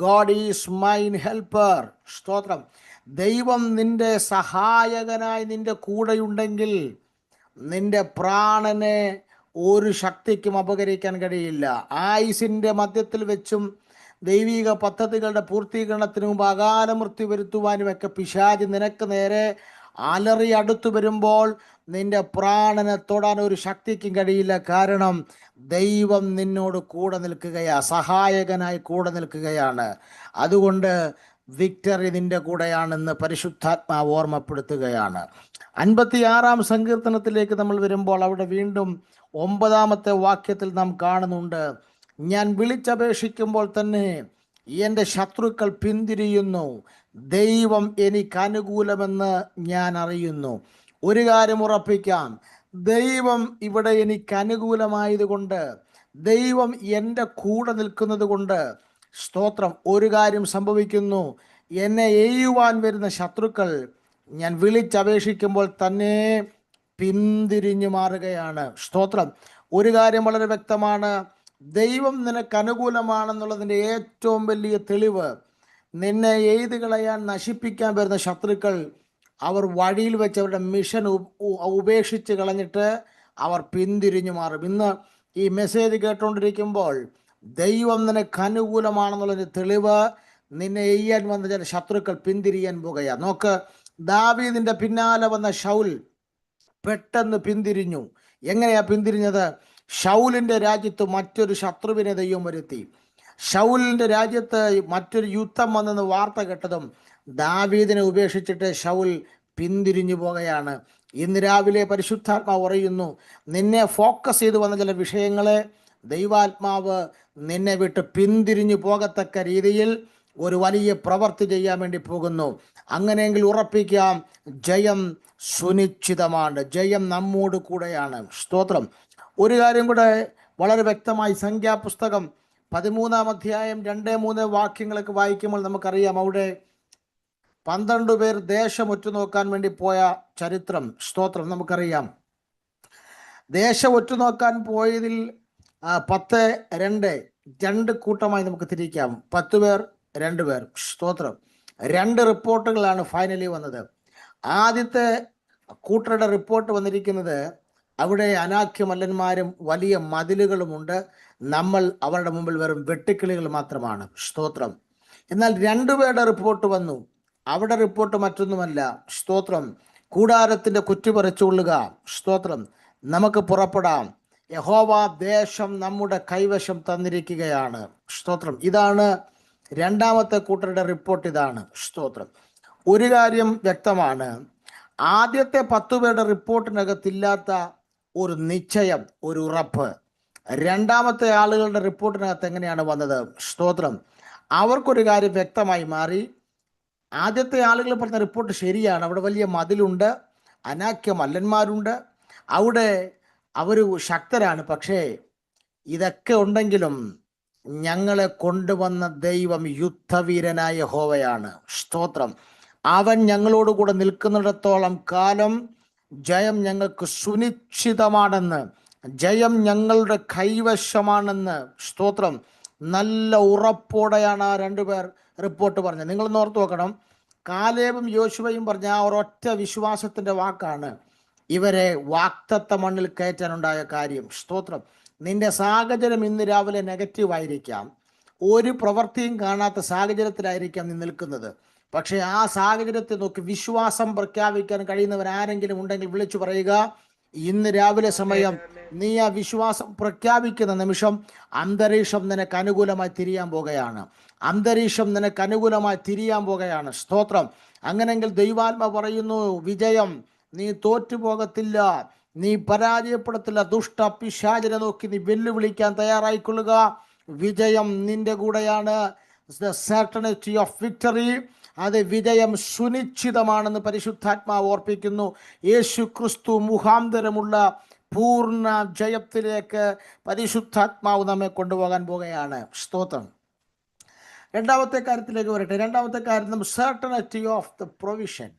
God is mine helper. സ്തോത്രം. ദൈവം നിന്റെ സഹായകനായി നിന്റെ കൂടെയുണ്ടെങ്കിൽ നിന്റെ പ്രാണനെ ഒരു ശക്തിക്കും അപകരിക്കാൻ കഴിയില്ല. ആയുസിൻ്റെ മധ്യത്തിൽ വെച്ചും ദൈവിക പദ്ധതികളുടെ പൂർത്തീകരണത്തിന് മുമ്പ് അകാല മൃത്യു വരുത്തുവാനുമൊക്കെ പിശാച് നിനക്ക് നേരെ അലറി അടുത്തു വരുമ്പോൾ നിന്റെ പ്രാണനെ തൊടാൻ ഒരു ശക്തിക്കും കഴിയില്ല. കാരണം ദൈവം നിന്നോട് കൂടെ നിൽക്കുകയാണ്, സഹായകനായി കൂടെ നിൽക്കുകയാണ്. അതുകൊണ്ട് വിക്ടറി നിന്റെ കൂടെയാണെന്ന് പരിശുദ്ധാത്മാവ് ഓർമ്മപ്പെടുത്തുകയാണ്. 56-ാം സങ്കീർത്തനത്തിലേക്ക് നമ്മൾ വരുമ്പോൾ അവിടെ വീണ്ടും 9-ാമത്തെ വാക്യത്തിൽ നാം കാണുന്നുണ്ട്, ഞാൻ വിളിച്ചപേക്ഷിക്കുമ്പോൾ തന്നെ എൻ്റെ ശത്രുക്കൾ പിന്തിരിയുന്നു, ദൈവം എനിക്ക് അനുകൂലമെന്ന് ഞാൻ അറിയുന്നു. ഒരു കാര്യം ഉറപ്പിക്കാം, ദൈവം ഇവിടെ എനിക്ക് അനുകൂലമായതുകൊണ്ട്, ദൈവം എൻ്റെ കൂടെ നിൽക്കുന്നത് കൊണ്ട്, സ്തോത്രം, ഒരു കാര്യം സംഭവിക്കുന്നു, എന്നെ എയ്യുവാൻ വരുന്ന ശത്രുക്കൾ ഞാൻ വിളിച്ചപേക്ഷിക്കുമ്പോൾ തന്നെ പിന്തിരിഞ്ഞു മാറുകയാണ്. സ്തോത്രം. ഒരു കാര്യം വളരെ വ്യക്തമാണ്, ദൈവം നിനക്ക് അനുകൂലമാണെന്നുള്ളതിൻ്റെ ഏറ്റവും വലിയ തെളിവ്, നിന്നെ എഴുതി കളയാൻ, നശിപ്പിക്കാൻ വരുന്ന ശത്രുക്കൾ അവർ വഴിയിൽ വെച്ച് അവരുടെ മിഷൻ ഉപേക്ഷിച്ച് കളഞ്ഞിട്ട് അവർ പിന്തിരിഞ്ഞു മാറും. ഇന്ന് ഈ മെസ്സേജ് കേട്ടുകൊണ്ടിരിക്കുമ്പോൾ ദൈവം നിനക്ക് അനുകൂലമാണെന്നുള്ളതിൻ്റെ തെളിവ്, നിന്നെ എയ്യാൻ വന്ന ചില ശത്രുക്കൾ പിന്തിരിയാൻ പോകുകയാണ്. നോക്ക്, ദാവീദിന്റെ പിന്നാലെ വന്ന ശൗൽ പെട്ടെന്ന് പിന്തിരിഞ്ഞു. എങ്ങനെയാ പിന്തിരിഞ്ഞത്? ശൗലിന്റെ രാജ്യത്ത് മറ്റൊരു ശത്രുവിനെ ദൈവം വരുത്തി. ശൗലിന്റെ രാജ്യത്ത് മറ്റൊരു യുദ്ധം വന്നെന്ന് വാർത്ത കേട്ടതും ദാവീദിനെ ഉപേക്ഷിച്ചിട്ട് ശൗൽ പിന്തിരിഞ്ഞു പോകുകയാണ്. ഇന്ന് രാവിലെ പരിശുദ്ധാത്മാവ് പറയുന്നു, നിന്നെ ഫോക്കസ് ചെയ്ത് വന്ന ചില വിഷയങ്ങളെ ദൈവാത്മാവ് നിന്നെ വിട്ട് പിന്തിരിഞ്ഞു പോകത്തക്ക രീതിയിൽ ഒരു വലിയ പ്രവൃത്തി ചെയ്യാൻ വേണ്ടി പോകുന്നു. അങ്ങനെയെങ്കിൽ ഉറപ്പിക്കാം, ജയം സുനിശ്ചിതമാണ്. ജയം നമ്മോട് കൂടെയാണ്. സ്തോത്രം. ഒരു കാര്യം കൂടെ വളരെ വ്യക്തമായി സംഖ്യാപുസ്തകം 13-ാം അധ്യായം 2-3 വാക്യങ്ങളൊക്കെ വായിക്കുമ്പോൾ നമുക്കറിയാം, അവിടെ 12 പേർ ദേശം ഒറ്റുനോക്കാൻ വേണ്ടി പോയ ചരിത്രം. സ്തോത്രം. നമുക്കറിയാം, ദേശം ഒറ്റുനോക്കാൻ പോയതിൽ 2 കൂട്ടമായി നമുക്ക് തിരിക്കാം. 10 പേർ, 2 പേർ. സ്തോത്രം. 2 റിപ്പോർട്ടുകളാണ് ഫൈനലി വന്നത്. ആദ്യത്തെ കൂട്ടരുടെ റിപ്പോർട്ട് വന്നിരിക്കുന്നത്, അവിടെ അനാഖ്യമല്ലന്മാരും വലിയ മതിലുകളുമുണ്ട്, നമ്മൾ അവരുടെ മുമ്പിൽ വെറും വെട്ടുക്കിളികൾ മാത്രമാണ്. സ്തോത്രം. എന്നാൽ 2 പേരുടെ റിപ്പോർട്ട് വന്നു. അവിടെ റിപ്പോർട്ട് മറ്റൊന്നുമല്ല. സ്തോത്രം. കൂടാരത്തിന്റെ കുറ്റി പറിച്ചുകൊള്ളുക. സ്തോത്രം. നമുക്ക് പുറപ്പെടാം, യഹോവ ദേശം നമ്മുടെ കൈവശം തന്നിരിക്കുകയാണ്. സ്തോത്രം. ഇതാണ് രണ്ടാമത്തെ കൂട്ടരുടെ റിപ്പോർട്ട്. ഇതാണ്. സ്തോത്രം. ഒരു കാര്യം വ്യക്തമാണ്, ആദ്യത്തെ 10 പേരുടെ റിപ്പോർട്ടിനകത്തില്ലാത്ത ഒരു നിശ്ചയം, ഒരു ഉറപ്പ് രണ്ടാമത്തെ ആളുകളുടെ റിപ്പോർട്ടിനകത്ത് എങ്ങനെയാണ് വന്നത്? സ്തോത്രം. അവർക്കൊരു കാര്യം വ്യക്തമായി മാറി. ആദ്യത്തെ ആളുകൾ പറഞ്ഞ റിപ്പോർട്ട് ശരിയാണ്, അവിടെ വലിയ മതിലുണ്ട്, അനാഖ്യമല്ലന്മാരുണ്ട്, അവിടെ അവർ ശക്തരാണ്. പക്ഷേ ഇതൊക്കെ ഉണ്ടെങ്കിലും ഞങ്ങളെ കൊണ്ടുവന്ന ദൈവം യുദ്ധവീരനായ യഹോവയാണ്. സ്തോത്രം. അവൻ ഞങ്ങളോട് കൂടെ നിൽക്കുന്നിടത്തോളം കാലം ജയം ഞങ്ങൾക്ക് സുനിശ്ചിതമാണെന്ന്, ജയം ഞങ്ങളുടെ കൈവശമാണെന്ന്, സ്തോത്രം, നല്ല ഉറപ്പോടെയാണ് ആ 2 പേർ റിപ്പോർട്ട് പറഞ്ഞത്. നിങ്ങളൊന്ന് ഓർത്ത് നോക്കണം, കാലേബും യോശുവയും പറഞ്ഞ ആ ഒരൊറ്റ വിശ്വാസത്തിന്റെ വാക്കാണ് ഇവരെ വാക്തത്ത മണ്ണിൽ കയറ്റാനുണ്ടായ കാര്യം. സ്തോത്രം. നിന്റെ സാഹചര്യം ഇന്ന് രാവിലെ നെഗറ്റീവ് ആയിരിക്കാം, ഒരു പ്രവൃത്തിയും കാണാത്ത സാഹചര്യത്തിലായിരിക്കാം നീ നിൽക്കുന്നത്. പക്ഷെ ആ സാഹചര്യത്തെ നോക്കി വിശ്വാസം പ്രഖ്യാപിക്കാൻ കഴിയുന്നവർ ആരെങ്കിലും ഉണ്ടെങ്കിൽ വിളിച്ചു പറയുക. ഇന്ന് രാവിലെ സമയം നീ ആ വിശ്വാസം പ്രഖ്യാപിക്കുന്ന നിമിഷം അന്തരീക്ഷം നിനക്ക് അനുകൂലമായി തിരിയാൻ പോകുകയാണ്. അന്തരീക്ഷം നിനക്ക് അനുകൂലമായി തിരിയാൻ പോകുകയാണ്. സ്തോത്രം. അങ്ങനെങ്കിൽ ദൈവാത്മ പറയുന്നു, വിജയം, നീ തോറ്റുപോകത്തില്ല, നീ പരാജയപ്പെടത്തില്ല. ദുഷ്ട പിശാചിനെ നോക്കി നീ വെല്ലുവിളിക്കാൻ തയ്യാറായിക്കൊള്ളുക. വിജയം നിന്റെ കൂടെയാണ്. The certainty of victory, അത് വിജയം സുനിശ്ചിതമാണെന്ന് പരിശുദ്ധാത്മാവ് ഓർപ്പിക്കുന്നു. യേശു ക്രിസ്തു മുഖാന്തരമുള്ള പൂർണ്ണ ജയത്തിലേക്ക് പരിശുദ്ധാത്മാവ് നമ്മെ കൊണ്ടുപോകാൻ പോകുകയാണ്. സ്തോത്രം. രണ്ടാമത്തെ കാര്യത്തിലേക്ക് വരട്ടെ. രണ്ടാമത്തെ കാര്യം certainty of the provision.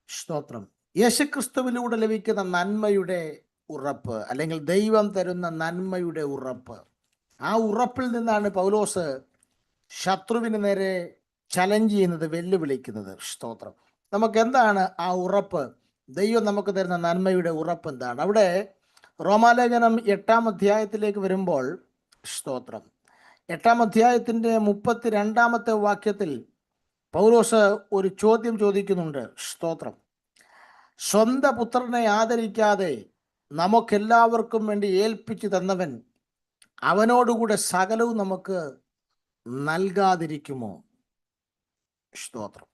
സ്തോത്രം. യേശുക്രിസ്തുവിലൂടെ ലഭിക്കുന്ന നന്മയുടെ ഉറപ്പ്, അല്ലെങ്കിൽ ദൈവം തരുന്ന നന്മയുടെ ഉറപ്പ്. ആ ഉറപ്പിൽ നിന്നാണ് പൗലോസ് ശത്രുവിന് നേരെ ചലഞ്ച് ചെയ്യുന്നത്, വെല്ലുവിളിക്കുന്നത്. സ്തോത്രം. നമുക്ക് എന്താണ് ആ ഉറപ്പ്? ദൈവം നമുക്ക് തരുന്ന നന്മയുടെ ഉറപ്പ് എന്താണ്? അവിടെ റോമാലേഖനം 8-ാം അധ്യായത്തിലേക്ക് വരുമ്പോൾ, സ്തോത്രം, 8-ാം അധ്യായത്തിന്റെ 32-ാമത്തെ വാക്യത്തിൽ പൗലോസ് ഒരു ചോദ്യം ചോദിക്കുന്നുണ്ട്. സ്തോത്രം. സ്വന്തം പുത്രനെ ആദരിക്കാതെ നമുക്കെല്ലാവർക്കും വേണ്ടി ഏൽപ്പിച്ചു തന്നവൻ അവനോടുകൂടെ സകലവും നമുക്ക് നൽകാതിരിക്കുമോ? സ്തോത്രം.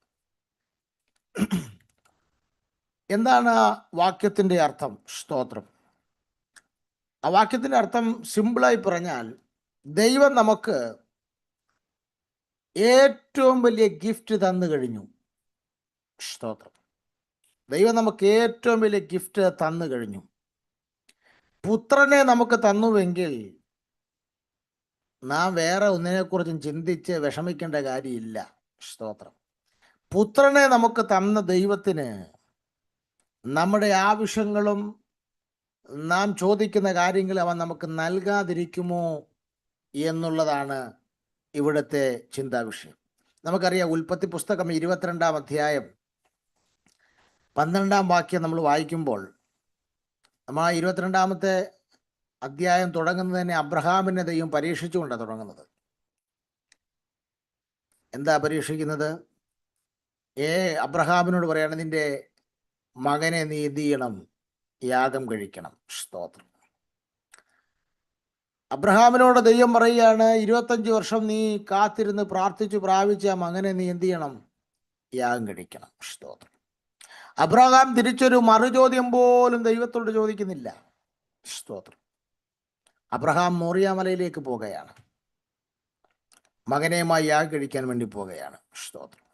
എന്താണ് ആ വാക്യത്തിന്റെ അർത്ഥം? സ്തോത്രം. ആ വാക്യത്തിന്റെ അർത്ഥം സിമ്പിളായി പറഞ്ഞാൽ, ദൈവം നമുക്ക് ഏറ്റവും വലിയ ഗിഫ്റ്റ് തന്നു കഴിഞ്ഞു. സ്തോത്രം. ദൈവം നമുക്ക് ഏറ്റവും വലിയ ഗിഫ്റ്റ് തന്നു കഴിഞ്ഞു. പുത്രനെ നമുക്ക് തന്നുവെങ്കിൽ നാം വേറെ ഒന്നിനെക്കുറിച്ചും ചിന്തിച്ച് വിഷമിക്കേണ്ട കാര്യമില്ല. സ്തോത്രം. പുത്രനെ നമുക്ക് തന്ന ദൈവത്തിന് നമ്മുടെ ആവശ്യങ്ങളും നാം ചോദിക്കുന്ന കാര്യങ്ങൾ അവൻ നമുക്ക് നൽകാതിരിക്കുമോ എന്നുള്ളതാണ് ഇവിടുത്തെ ചിന്താവിഷയം. നമുക്കറിയാം, ഉൽപ്പത്തി പുസ്തകം 22-ാം അധ്യായം 12-ാം വാക്യം നമ്മൾ വായിക്കുമ്പോൾ, നമ്മൾ ആ 22-ാമത്തെ അധ്യായം തുടങ്ങുന്നത് തന്നെ അബ്രഹാമിനെ ദൈവം പരീക്ഷിച്ചുകൊണ്ടാണ് തുടങ്ങുന്നത്. എന്താ പരീക്ഷിക്കുന്നത്? അബ്രഹാമിനോട് പറയാണ്, നിന്റെ മകനെ നീ എന്ത് ചെയ്യണം? യാഗം കഴിക്കണം. സ്തോത്രം. അബ്രഹാമിനോട് ദൈവം പറയുകയാണ്, 25 വർഷം നീ കാത്തിരുന്ന് പ്രാർത്ഥിച്ചു പ്രാപിച്ച ആ മകനെ നീ എന്ത് ചെയ്യണം? യാഗം കഴിക്കണം. സ്തോത്രം. അബ്രഹാം തിരിച്ചൊരു മറുചോദ്യം പോലും ദൈവത്തോട് ചോദിക്കുന്നില്ല. സ്തോത്രം. അബ്രഹാം മോറിയ മലയിലേക്ക് പോകുകയാണ്, മകനെയുമായി യാഗം കഴിക്കാൻ വേണ്ടി പോകുകയാണ്. സ്തോത്രം.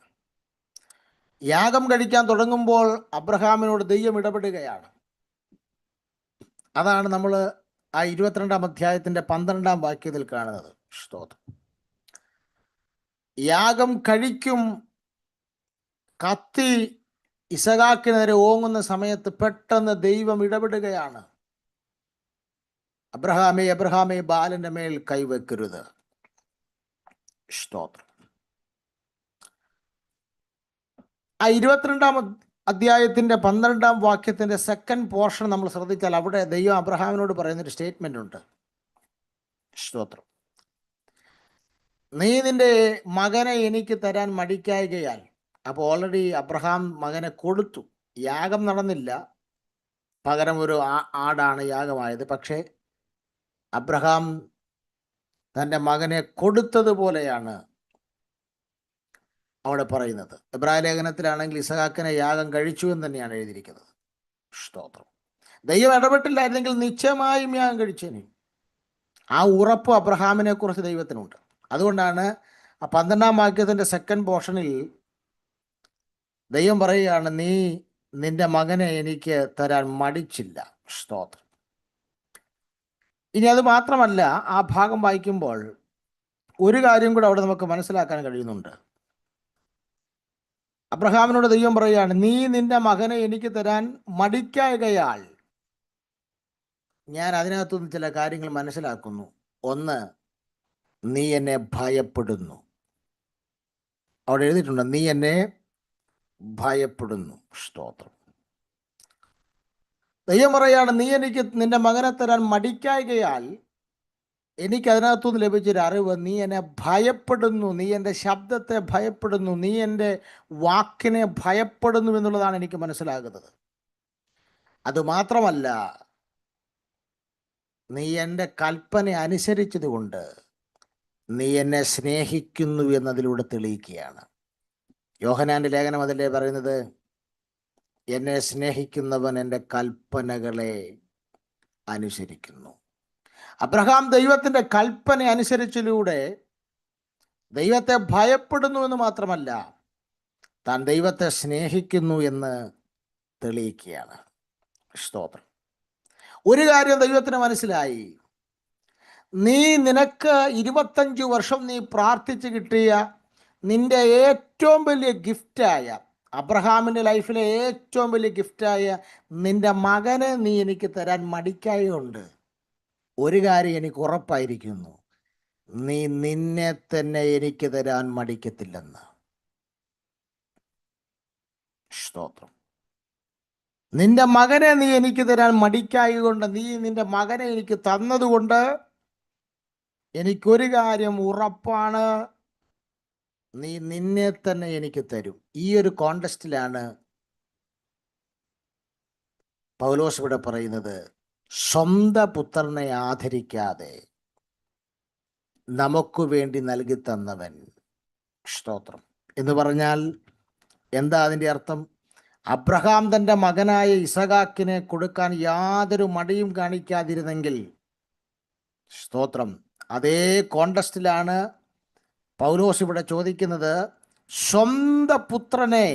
യാഗം കഴിക്കാൻ തുടങ്ങുമ്പോൾ അബ്രഹാമിനോട് ദൈവം ഇടപെടുകയാണ്. അതാണ് നമ്മൾ ആ 22-ാം അധ്യായത്തിന്റെ 12-ാം വാക്യത്തിൽ കാണുന്നത്. സ്തോത്രം. യാഗം കഴിക്കും കത്തി ഇസഹാക്കിനെതിരെ ഓങ്ങുന്ന സമയത്ത് പെട്ടെന്ന് ദൈവം ഇടപെടുകയാണ്. അബ്രഹാമേ ബാലന്റെ മേൽ കൈവെക്കരുത്. സ്തോത്രം. ആ 22-ാം അധ്യായത്തിന്റെ 12-ാം വാക്യത്തിന്റെ സെക്കൻഡ് പോർഷൻ നമ്മൾ ശ്രദ്ധിച്ചാൽ അവിടെ ദൈവം അബ്രഹാമിനോട് പറയുന്നൊരു സ്റ്റേറ്റ്മെന്റ് ഉണ്ട്. സ്തോത്രം. നീ നിന്റെ മകനെ എനിക്ക് തരാൻ മടിക്കായകയാൽ. അപ്പോൾ ഓൾറെഡി അബ്രഹാം മകനെ കൊടുത്തു. യാഗം നടന്നില്ല, പകരം ഒരു ആടാണ് യാഗമായത്. പക്ഷേ അബ്രഹാം തൻ്റെ മകനെ കൊടുത്തതുപോലെയാണ് അവിടെ പറയുന്നത്. എബ്രായ ലേഖനത്തിലാണെങ്കിൽ ഇസഹാക്കിനെ യാഗം കഴിച്ചു എന്ന് തന്നെയാണ് എഴുതിയിരിക്കുന്നത്. സ്തോത്രം. ദൈവം ഇടപെട്ടില്ലായിരുന്നെങ്കിൽ നിശ്ചയമായും യാഗം കഴിച്ചേനെ. ആ ഉറപ്പ് അബ്രഹാമിനെ കുറിച്ച് ദൈവത്തിനുണ്ട്. അതുകൊണ്ടാണ് ആ 12-ാം വാക്യത്തിന്റെ സെക്കൻഡ് പോർഷനിൽ ദൈവം പറയുകയാണ്, നീ നിന്റെ മകനെ എനിക്ക് തരാൻ മടിച്ചില്ല. സ്തോത്രം. ഇനി അത് മാത്രമല്ല, ആ ഭാഗം വായിക്കുമ്പോൾ ഒരു കാര്യം കൂടെ അവിടെ നമുക്ക് മനസ്സിലാക്കാൻ കഴിയുന്നുണ്ട്. അബ്രഹാമിനോട് ദൈവം പറയുകയാണ്, നീ നിന്റെ മകനെ എനിക്ക് തരാൻ മടിക്കായകയാൽ. ഞാൻ അതിനകത്തുനിന്ന് ചില കാര്യങ്ങൾ മനസ്സിലാക്കുന്നു. ഒന്ന്, നീ എന്നെ ഭയപ്പെടുന്നു. അവിടെ എഴുതിയിട്ടുണ്ട്, നീ എന്നെ ഭയപ്പെടുന്നു. സ്തോത്രം. ദൈവം പറയാണ്, നീ എനിക്ക് നിന്റെ മകനെ തരാൻ മടിക്കായകയാൽ എനിക്ക് അതിനകത്തുനിന്ന് ലഭിച്ചൊരു അറിവ്, നീ എന്നെ ഭയപ്പെടുന്നു, നീ എൻ്റെ ശബ്ദത്തെ ഭയപ്പെടുന്നു, നീ എൻ്റെ വാക്കിനെ ഭയപ്പെടുന്നു എന്നുള്ളതാണ് എനിക്ക് മനസ്സിലാകുന്നത്. അതുമാത്രമല്ല, നീ എൻ്റെ കൽപ്പന അനുസരിച്ചത് കൊണ്ട് നീ എന്നെ സ്നേഹിക്കുന്നു എന്നതിലൂടെ തെളിയിക്കുകയാണ്. യോഹന്നാന്റെ ലേഖനം അതല്ലേ പറയുന്നത്, എന്നെ സ്നേഹിക്കുന്നവൻ എൻ്റെ കൽപ്പനകളെ അനുസരിക്കുന്നു. അബ്രഹാം ദൈവത്തിൻ്റെ കൽപ്പന അനുസരിച്ചിലൂടെ ദൈവത്തെ ഭയപ്പെടുന്നു എന്ന് മാത്രമല്ല, താൻ ദൈവത്തെ സ്നേഹിക്കുന്നു എന്ന് തെളിയിക്കുകയാണ്. സ്തോത്രം. ഒരു കാര്യം ദൈവത്തിന് മനസ്സിലായി, നിനക്ക് 25 വർഷം നീ പ്രാർത്ഥിച്ച് കിട്ടിയ നിന്റെ ഏറ്റവും വലിയ ഗിഫ്റ്റായ, അബ്രഹാമിൻ്റെ ലൈഫിലെ ഏറ്റവും വലിയ ഗിഫ്റ്റായ നിന്റെ മകനെ നീ എനിക്ക് തരാൻ മടിക്കായുണ്ട്. ഒരു കാര്യം എനിക്ക് ഉറപ്പായിരിക്കുന്നു, നീ നിന്നെ തന്നെ എനിക്ക് തരാൻ മടിക്കത്തില്ലെന്ന്. സ്തോത്രം. നിന്റെ മകനെ നീ എനിക്ക് തരാൻ മടിക്കായതുകൊണ്ട്, നീ നിന്റെ മകനെ എനിക്ക് തന്നതുകൊണ്ട് എനിക്കൊരു കാര്യം ഉറപ്പാണ്, നീ നിന്നെ തന്നെ എനിക്ക് തരും. ഈ ഒരു കോണ്ടെസ്റ്റിലാണ് പൗലോസ് ഇവിടെ പറയുന്നത്, സ്വന്തം പുത്രനെ ആദരിക്കാതെ നമുക്ക് വേണ്ടി നൽകി തന്നവൻ. സ്തോത്രം. എന്ന് പറഞ്ഞാൽ എന്താ അതിൻ്റെ അർത്ഥം? അബ്രഹാം തൻ്റെ മകനായ ഇസഹാക്കിനെ കൊടുക്കാൻ യാതൊരു മടിയും കാണിക്കാതിരുന്നെങ്കിൽ, സ്തോത്രം, അതേ കോണ്ടെസ്റ്റിലാണ് പൗലോസ് ഇവിടെ ചോദിക്കുന്നത്, സ്വന്തം പുത്രനെ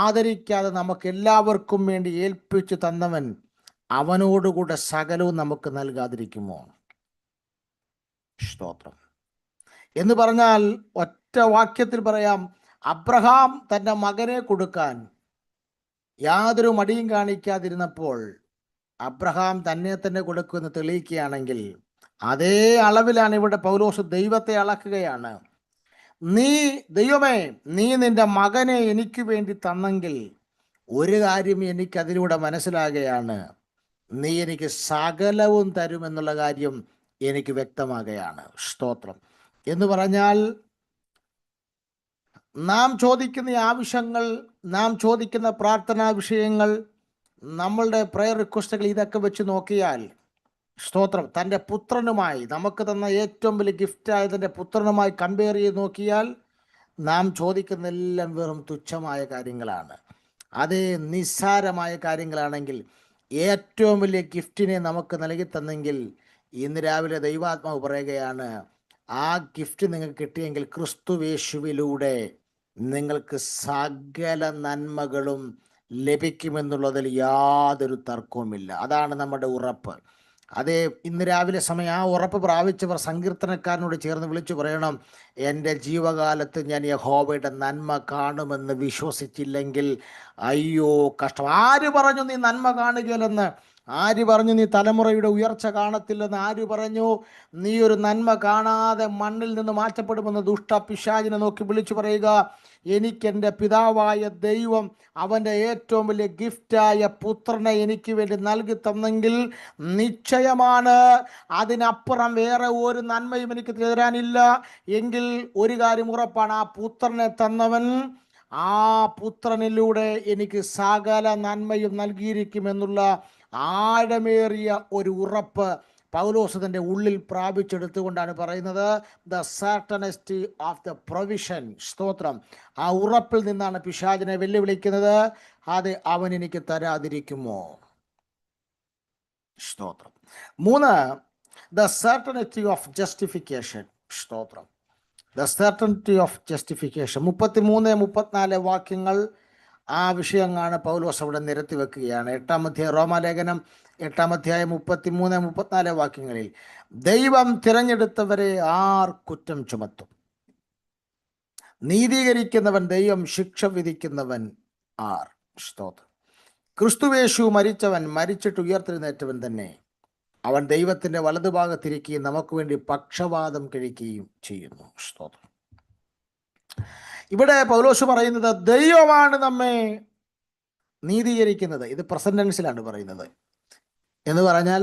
ആദരിക്കാതെ നമുക്ക് എല്ലാവർക്കും വേണ്ടി ഏൽപ്പിച്ചു തന്നവൻ അവനോടുകൂടെ സകലവും നമുക്ക് നൽകാതിരിക്കുമോ? സ്തോത്രം. എന്ന് പറഞ്ഞാൽ ഒറ്റ വാക്യത്തിൽ പറയാം, അബ്രഹാം തൻ്റെ മകനെ കൊടുക്കാൻ യാതൊരു മടിയും കാണിക്കാതിരുന്നപ്പോൾ അബ്രഹാം തന്നെ തന്നെ കൊടുക്കുമെന്ന് തെളിയിക്കുകയാണെങ്കിൽ അതേ അളവിലാണ് ഇവിടെ പൗലോസ് ദൈവത്തെ അളക്കുകയാണ്. ദൈവമേ, നീ നിന്റെ മകനെ എനിക്ക് വേണ്ടി തന്നെങ്കിൽ ഒരു കാര്യം എനിക്ക് അതിലൂടെ മനസ്സിലാകുകയാണ്, നീ എനിക്ക് സകലവും തരുമെന്നുള്ള കാര്യം എനിക്ക് വ്യക്തമാകുകയാണ്. സ്തോത്രം. എന്ന് പറഞ്ഞാൽ നാം ചോദിക്കുന്ന ആവശ്യങ്ങൾ, നാം ചോദിക്കുന്ന പ്രാർത്ഥനാ വിഷയങ്ങൾ, നമ്മളുടെ പ്രയർ റിക്വസ്റ്റുകൾ, ഇതൊക്കെ വെച്ച് നോക്കിയാൽ സ്തോത്രം, തൻ്റെ പുത്രനുമായി നമുക്ക് തന്ന ഏറ്റവും വലിയ ഗിഫ്റ്റായ തൻ്റെ പുത്രനുമായി കമ്പയർ ചെയ്ത് നോക്കിയാൽ നാം ചോദിക്കുന്നെല്ലാം വെറും തുച്ഛമായ കാര്യങ്ങളാണ്. അതേ നിസ്സാരമായ കാര്യങ്ങളാണെങ്കിൽ ഏറ്റവും വലിയ ഗിഫ്റ്റിനെ നമുക്ക് നൽകി തന്നെങ്കിൽ ഇന്ന് രാവിലെ ദൈവാത്മാവ് പറയുകയാണ്, ആ ഗിഫ്റ്റ് നിങ്ങൾക്ക് കിട്ടിയെങ്കിൽ ക്രിസ്തുവേശുവിലൂടെ നിങ്ങൾക്ക് സകല നന്മകളും ലഭിക്കുമെന്നുള്ളതിൽ യാതൊരു തർക്കവുമില്ല. അതാണ് നമ്മുടെ ഉറപ്പ്. അതേ ഇന്ന് രാവിലെ സമയം ആ ഉറപ്പ് പ്രാപിച്ചവർ സങ്കീർത്തനക്കാരനോട് ചേർന്ന് വിളിച്ചു പറയണം, എൻ്റെ ജീവകാലത്ത് ഞാൻ യഹോവയുടെ നന്മ കാണുമെന്ന് വിശ്വസിച്ചില്ലെങ്കിൽ അയ്യോ കഷ്ടം. ആര് പറഞ്ഞു നീ നന്മ കാണുകയില്ലെന്ന്? ആര് പറഞ്ഞു നീ തലമുറയുടെ ഉയർച്ച കാണത്തില്ലെന്ന്? ആര് പറഞ്ഞു നീ ഒരു നന്മ കാണാതെ മണ്ണിൽ നിന്ന് മാറ്റപ്പെടുമെന്ന്? ദുഷ്ട പിശാചിനെ നോക്കി വിളിച്ചു പറയുക, എനിക്കെൻ്റെ പിതാവായ ദൈവം അവൻ്റെ ഏറ്റവും വലിയ ഗിഫ്റ്റായ പുത്രനെ എനിക്ക് വേണ്ടി നൽകി തന്നെങ്കിൽ നിശ്ചയമാണ് അതിനപ്പുറം വേറെ ഒരു നന്മയും എനിക്ക് തരാനില്ല. എങ്കിൽ ഒരു കാര്യം ഉറപ്പാണ്, ആ പുത്രനെ തന്നവൻ, ആ പുത്രനിലൂടെ എനിക്ക് സകല നന്മയും നൽകിയിരിക്കുമെന്നുള്ള ആഴമേറിയ ഒരു ഉറപ്പ് പൗലോസ് തൻ്റെ ഉള്ളിൽ പ്രാപിച്ചെടുത്തുകൊണ്ടാണ് പറയുന്നത്, the certainty of the provision. സ്തോത്രം. ആ ഉറപ്പിൽ നിന്നാണ് പിശാചിനെ വെല്ലുവിളിക്കുന്നത്, അത് അവൻ എനിക്ക് തരാതിരിക്കുമോ? സ്തോത്രം. 3, ദ സർട്ടനിറ്റി ഓഫ് ജസ്റ്റിഫിക്കേഷൻ. സ്തോത്രം. The certainty of justification. 33, 34 വാക്യങ്ങൾ ആ വിഷയമാണ് പൗലോസ് അവിടെ നിരത്തി വെക്കുകയാണ്. 8-ാം അധ്യായം, റോമാലേഖനം 8-ാം അധ്യായം 33, 34 വാക്യങ്ങളിൽ ദൈവം തിരഞ്ഞെടുത്തവരെ ആർ കുറ്റം ചുമത്തും? നീതീകരിക്കുന്നവൻ ദൈവം, ശിക്ഷ വിധിക്കുന്നവൻ ആർ? സ്തോത്രം. ക്രിസ്തുവേശു മരിച്ചവൻ, മരിച്ചിട്ട് ഉയർത്തെഴുന്നേറ്റവൻ തന്നെ. അവൻ ദൈവത്തിൻ്റെ വലതുഭാഗത്തിരിക്കുകയും നമുക്ക് വേണ്ടി പക്ഷവാദം കഴിക്കുകയും ചെയ്യുന്നു. സ്തോത്രം. ഇവിടെ പൗലോസ് പറയുന്നത് ദൈവമാണ് നമ്മെ നീതീകരിക്കുന്നത്. ഇത് പ്രസന്റ് ടെൻസിലാണ് പറയുന്നത്. എന്ന് പറഞ്ഞാൽ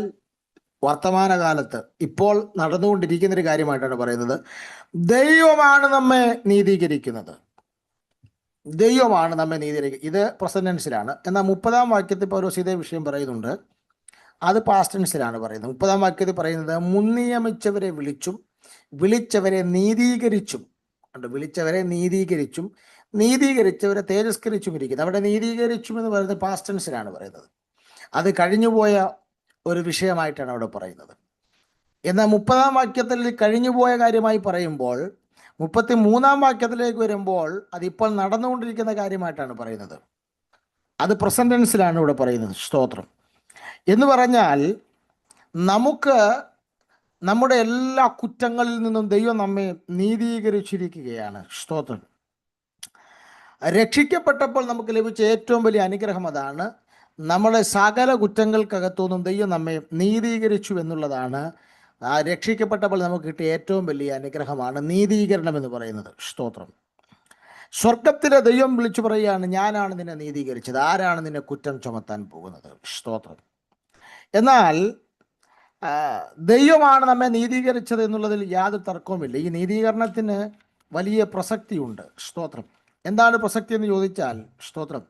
വർത്തമാനകാലത്ത് ഇപ്പോൾ നടന്നുകൊണ്ടിരിക്കുന്നൊരു കാര്യമായിട്ടാണ് പറയുന്നത്. ദൈവമാണ് നമ്മെ നീതീകരിക്കുന്നത്. ദൈവമാണ് നമ്മെ നീതീകരിക്കുന്നത്. ഇത് പ്രസന്റ് ടെൻസിലാണ്. എന്നാൽ 30-ാം വാക്യത്തിൽ പൗലോസ് ഇതേ വിഷയം പറയുന്നുണ്ട്. അത് പാസ്റ്റ് ടെൻസിലാണ് പറയുന്നത്. 30-ാം വാക്യത്തിൽ പറയുന്നത് മുൻനിയമിച്ചവരെ വിളിച്ചും വിളിച്ചവരെ നീതീകരിച്ചും. വിളിച്ചവരെ നീതീകരിച്ചും നീതീകരിച്ചവരെ തേജസ്കരിച്ചും ഇരിക്കുന്നത്. അവിടെ നീതീകരിച്ചും എന്ന് പറയുന്നത് പാസ്റ്റ് ടെൻസിലാണ് പറയുന്നത്. അത് കഴിഞ്ഞുപോയ ഒരു വിഷയമായിട്ടാണ് അവിടെ പറയുന്നത്. എന്നാൽ 30-ാം വാക്യത്തിൽ കഴിഞ്ഞുപോയ കാര്യമായി പറയുമ്പോൾ 33-ാം വാക്യത്തിലേക്ക് വരുമ്പോൾ അതിപ്പോൾ നടന്നുകൊണ്ടിരിക്കുന്ന കാര്യമായിട്ടാണ് പറയുന്നത്. അത് പ്രസന്റ് ടെൻസിലാണ് ഇവിടെ പറയുന്നത്. സ്തോത്രം. എന്ന് പറഞ്ഞാൽ നമുക്ക് നമ്മുടെ എല്ലാ കുറ്റങ്ങളിൽ നിന്നും ദൈവം നമ്മെ നീതീകരിച്ചിരിക്കുകയാണ്. സ്തോത്രം. രക്ഷിക്കപ്പെട്ടപ്പോൾ നമുക്ക് ലഭിച്ച ഏറ്റവും വലിയ അനുഗ്രഹം അതാണ്. നമ്മളെ സകല കുറ്റങ്ങൾക്കകത്തുനിന്നും ദൈവം നമ്മെ നീതീകരിച്ചു എന്നുള്ളതാണ്. ആ രക്ഷിക്കപ്പെട്ടപ്പോൾ നമുക്ക് കിട്ടിയ ഏറ്റവും വലിയ അനുഗ്രഹമാണ് നീതീകരണം എന്ന് പറയുന്നത്. സ്തോത്രം. സ്വർഗത്തിലെ ദൈവം വിളിച്ചു പറയുകയാണ്, ഞാനാണ് നിന്നെ നീതീകരിച്ചത്, ആരാണ് നിന്നെ കുറ്റം ചുമത്താൻ പോകുന്നത്? സ്തോത്രം. എന്നാൽ ദൈവമാണ് നമ്മെ നീതീകരിച്ചത് എന്നുള്ളതിൽ യാതൊരു തർക്കവുമില്ല. ഈ നീതീകരണത്തിന് വലിയ പ്രസക്തിയുണ്ട്. സ്തോത്രം. എന്താണ് പ്രസക്തി എന്ന് ചോദിച്ചാൽ, സ്തോത്രം,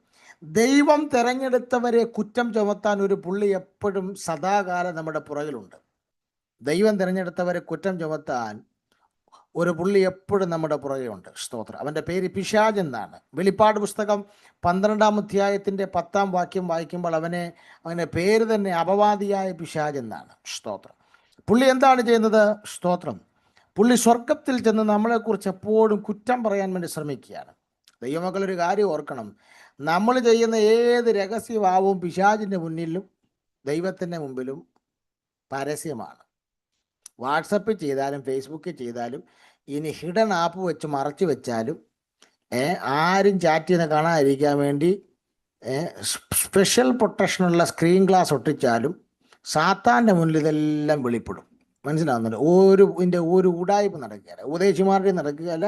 ദൈവം തിരഞ്ഞെടുത്തവരെ കുറ്റം ചുമത്താൻ ഒരു പുള്ളി എപ്പോഴും സദാകാലം നമ്മുടെ പുറകിലുണ്ട്. ദൈവം തിരഞ്ഞെടുത്തവരെ കുറ്റം ചുമത്താൻ ഒരു പുള്ളി എപ്പോഴും നമ്മുടെ പുറകെയുണ്ട്. സ്തോത്രം. അവൻ്റെ പേര് പിശാച് എന്നാണ്. വെളിപ്പാട് പുസ്തകം 12-ാം അധ്യായത്തിൻ്റെ 10-ാം വാക്യം വായിക്കുമ്പോൾ അവൻ്റെ പേര് തന്നെ അപവാദിയായ പിശാച് എന്നാണ്. സ്തോത്രം. പുള്ളി എന്താണ് ചെയ്യുന്നത്? സ്തോത്രം. പുള്ളി സ്വർഗത്തിൽ ചെന്ന് നമ്മളെക്കുറിച്ച് എപ്പോഴും കുറ്റം പറയാൻ വേണ്ടി ശ്രമിക്കുകയാണ്. ദൈവമക്കളൊരു കാര്യം ഓർക്കണം, നമ്മൾ ചെയ്യുന്ന ഏത് രഹസ്യഭാവവും പിശാചിൻ്റെ മുന്നിലും ദൈവത്തിൻ്റെ മുമ്പിലും പരസ്യമാണ്. വാട്സപ്പിൽ ചെയ്താലും ഫേസ്ബുക്കിൽ ചെയ്താലും ഇനി ഹിഡൻ ആപ്പ് വെച്ച് മറച്ചു വെച്ചാലും ആരും ചാറ്റ് ചെയ്യുന്ന കാണാതിരിക്കാൻ വേണ്ടി സ്പെഷ്യൽ പ്രൊട്ടക്ഷനുള്ള സ്ക്രീൻ ഗ്ലാസ് ഒട്ടിച്ചാലും സാത്താൻ്റെ മുന്നിൽ ഇതെല്ലാം വെളിപ്പെടും. മനസ്സിലാവുന്നുണ്ട്? ഒരു ഉടായ്പ നടക്കുകയില്ല, ഉപദേശിമാരുടെ നടക്കുകയില്ല,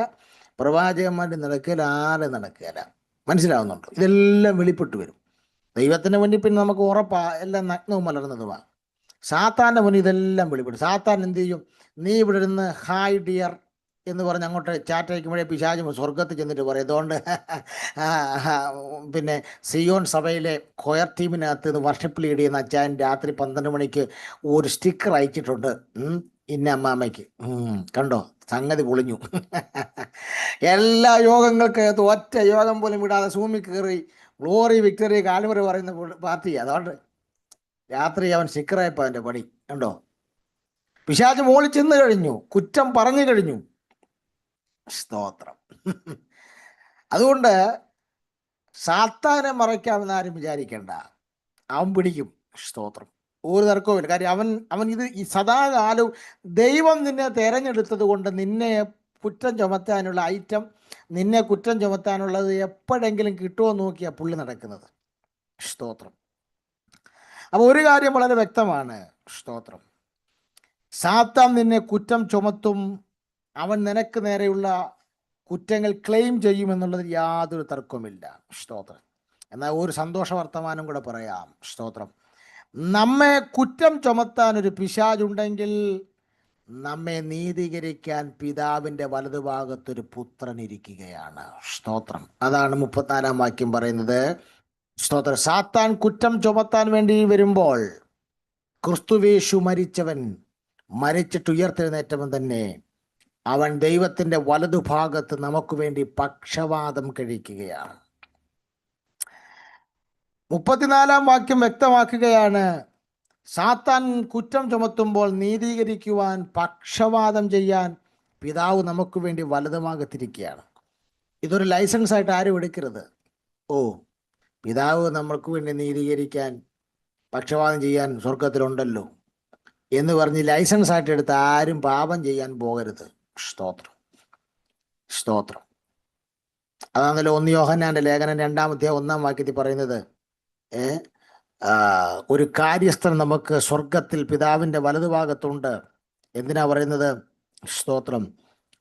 പ്രവാചകന്മാരുടെ നടക്കുകയില്ല, ആരെ നടക്കുകയില്ല. മനസ്സിലാവുന്നുണ്ടോ? ഇതെല്ലാം വെളിപ്പെട്ട് വരും. ദൈവത്തിൻ്റെ മുന്നിൽ പിന്നെ നമുക്ക് ഉറപ്പാ എല്ലാം നഗ്നവും മലർന്നതുമാണ്. സാത്താൻ്റെ മുന്നിൽ ഇതെല്ലാം വെളിപ്പെടും. സാത്താൻ എന്ത് ചെയ്യും? നീ ഇവിടെ ഇരുന്ന് ഹായ് ഡിയർ എന്ന് പറഞ്ഞ് അങ്ങോട്ട് ചാറ്റ് അയക്കുമ്പോഴേ പിശാചും സ്വർഗത്തിൽ ചെന്നിട്ട് പറയും. അതുകൊണ്ട് പിന്നെ സിയോൺ സഭയിലെ കൊയർ ടീമിനകത്ത് ഇത് വർഷിപ്പ് ലീഡ് ചെയ്യുന്ന അച്ചായൻ രാത്രി 12 മണിക്ക് ഒരു സ്റ്റിക്കർ അയച്ചിട്ടുണ്ട്, ഇന്ന അമ്മാമ്മയ്ക്ക്. കണ്ടോ, സംഗതി പൊളിഞ്ഞു. എല്ലാ യോഗങ്ങൾക്കകത്ത് ഒറ്റ യോഗം പോലും വിടാതെ സൂമിൽ കയറി ഗ്ലോറി വിക്ടറി കാൽവറി പറയുന്ന പാർട്ടി. അതുകൊണ്ട് രാത്രി അവൻ സ്റ്റിക്കറായപ്പോൾ അവൻ്റെ പണി കണ്ടോ. പിശാച് മോളിൽ ചെന്ന് കഴിഞ്ഞു, കുറ്റം പറഞ്ഞു കഴിഞ്ഞു. സ്തോത്രം. അതുകൊണ്ട് സാത്താനെ മറയ്ക്കാമെന്ന് ആരും വിചാരിക്കേണ്ട, അവൻ പിടിക്കും. സ്തോത്രം. ഒരു തർക്കവുമില്ല. കാര്യം അവൻ ഇത് ഈ സദാകാലവും ദൈവം നിന്നെ തിരഞ്ഞെടുത്തത് കൊണ്ട് നിന്നെ കുറ്റം ചുമത്താനുള്ള നിന്നെ കുറ്റം ചുമത്താനുള്ളത് എപ്പോഴെങ്കിലും കിട്ടുമോ നോക്കിയാ പുള്ളി നടക്കുന്നത്. സ്തോത്രം. അപ്പോൾ ഒരു കാര്യം വളരെ വ്യക്തമാണ്. സ്തോത്രം. സാത്താൻ നിന്നെ കുറ്റം ചുമത്തും, അവൻ നിനക്ക് നേരെയുള്ള കുറ്റങ്ങൾ ക്ലെയിം ചെയ്യുമെന്നുള്ളതിൽ യാതൊരു തർക്കവുമില്ല. സ്തോത്രം. എന്നാൽ ഒരു സന്തോഷ വർത്തമാനം കൂടെ പറയാം. സ്തോത്രം. നമ്മെ കുറ്റം ചുമത്താൻ ഒരു പിശാചുണ്ടെങ്കിൽ നമ്മെ നീതീകരിക്കാൻ പിതാവിൻ്റെ വലതുഭാഗത്തൊരു പുത്രൻ ഇരിക്കുകയാണ്. സ്തോത്രം. അതാണ് 34-ാം വാക്യം പറയുന്നത്. സ്തോത്രം. സാത്താൻ കുറ്റം ചുമത്താൻ വേണ്ടി വരുമ്പോൾ ക്രിസ്തുവേശു മരിച്ചിട്ട് ഉയർത്തെഴുന്നേറ്റവൻ തന്നെ അവൻ ദൈവത്തിൻ്റെ വലതുഭാഗത്ത് നമുക്ക് വേണ്ടി പക്ഷവാദം കഴിക്കുകയാണ്. 34-ാം വാക്യം വ്യക്തമാക്കുകയാണ്, സാത്താൻ കുറ്റം ചുമത്തുമ്പോൾ നീതീകരിക്കുവാൻ, പക്ഷവാദം ചെയ്യാൻ പിതാവ് നമുക്ക് വേണ്ടി വലതുഭാഗത്തിരിക്കുകയാണ്. ഇതൊരു ലൈസൻസ് ആയിട്ട് ആരും എടുക്കരുത്. പിതാവ് നമ്മൾക്ക് വേണ്ടി നീതീകരിക്കാൻ, പക്ഷവാദം ചെയ്യാൻ സ്വർഗത്തിലുണ്ടല്ലോ എന്ന് പറഞ്ഞ് ലൈസൻസ് ആയിട്ട് എടുത്ത് ആരും പാപം ചെയ്യാൻ പോകരുത്. സ്തോത്രം. സ്തോത്രം. അതാണല്ലോ 1 യോഹന്നാന്റെ ലേഖനം 2-ാം അധ്യായം 1-ാം വാക്യത്തിൽ പറയുന്നത്, ഒരു കാര്യസ്ഥൻ നമുക്ക് സ്വർഗത്തിൽ പിതാവിൻ്റെ വലതുഭാഗത്തുണ്ട്. എന്തിനാ പറയുന്നത്? സ്തോത്രം.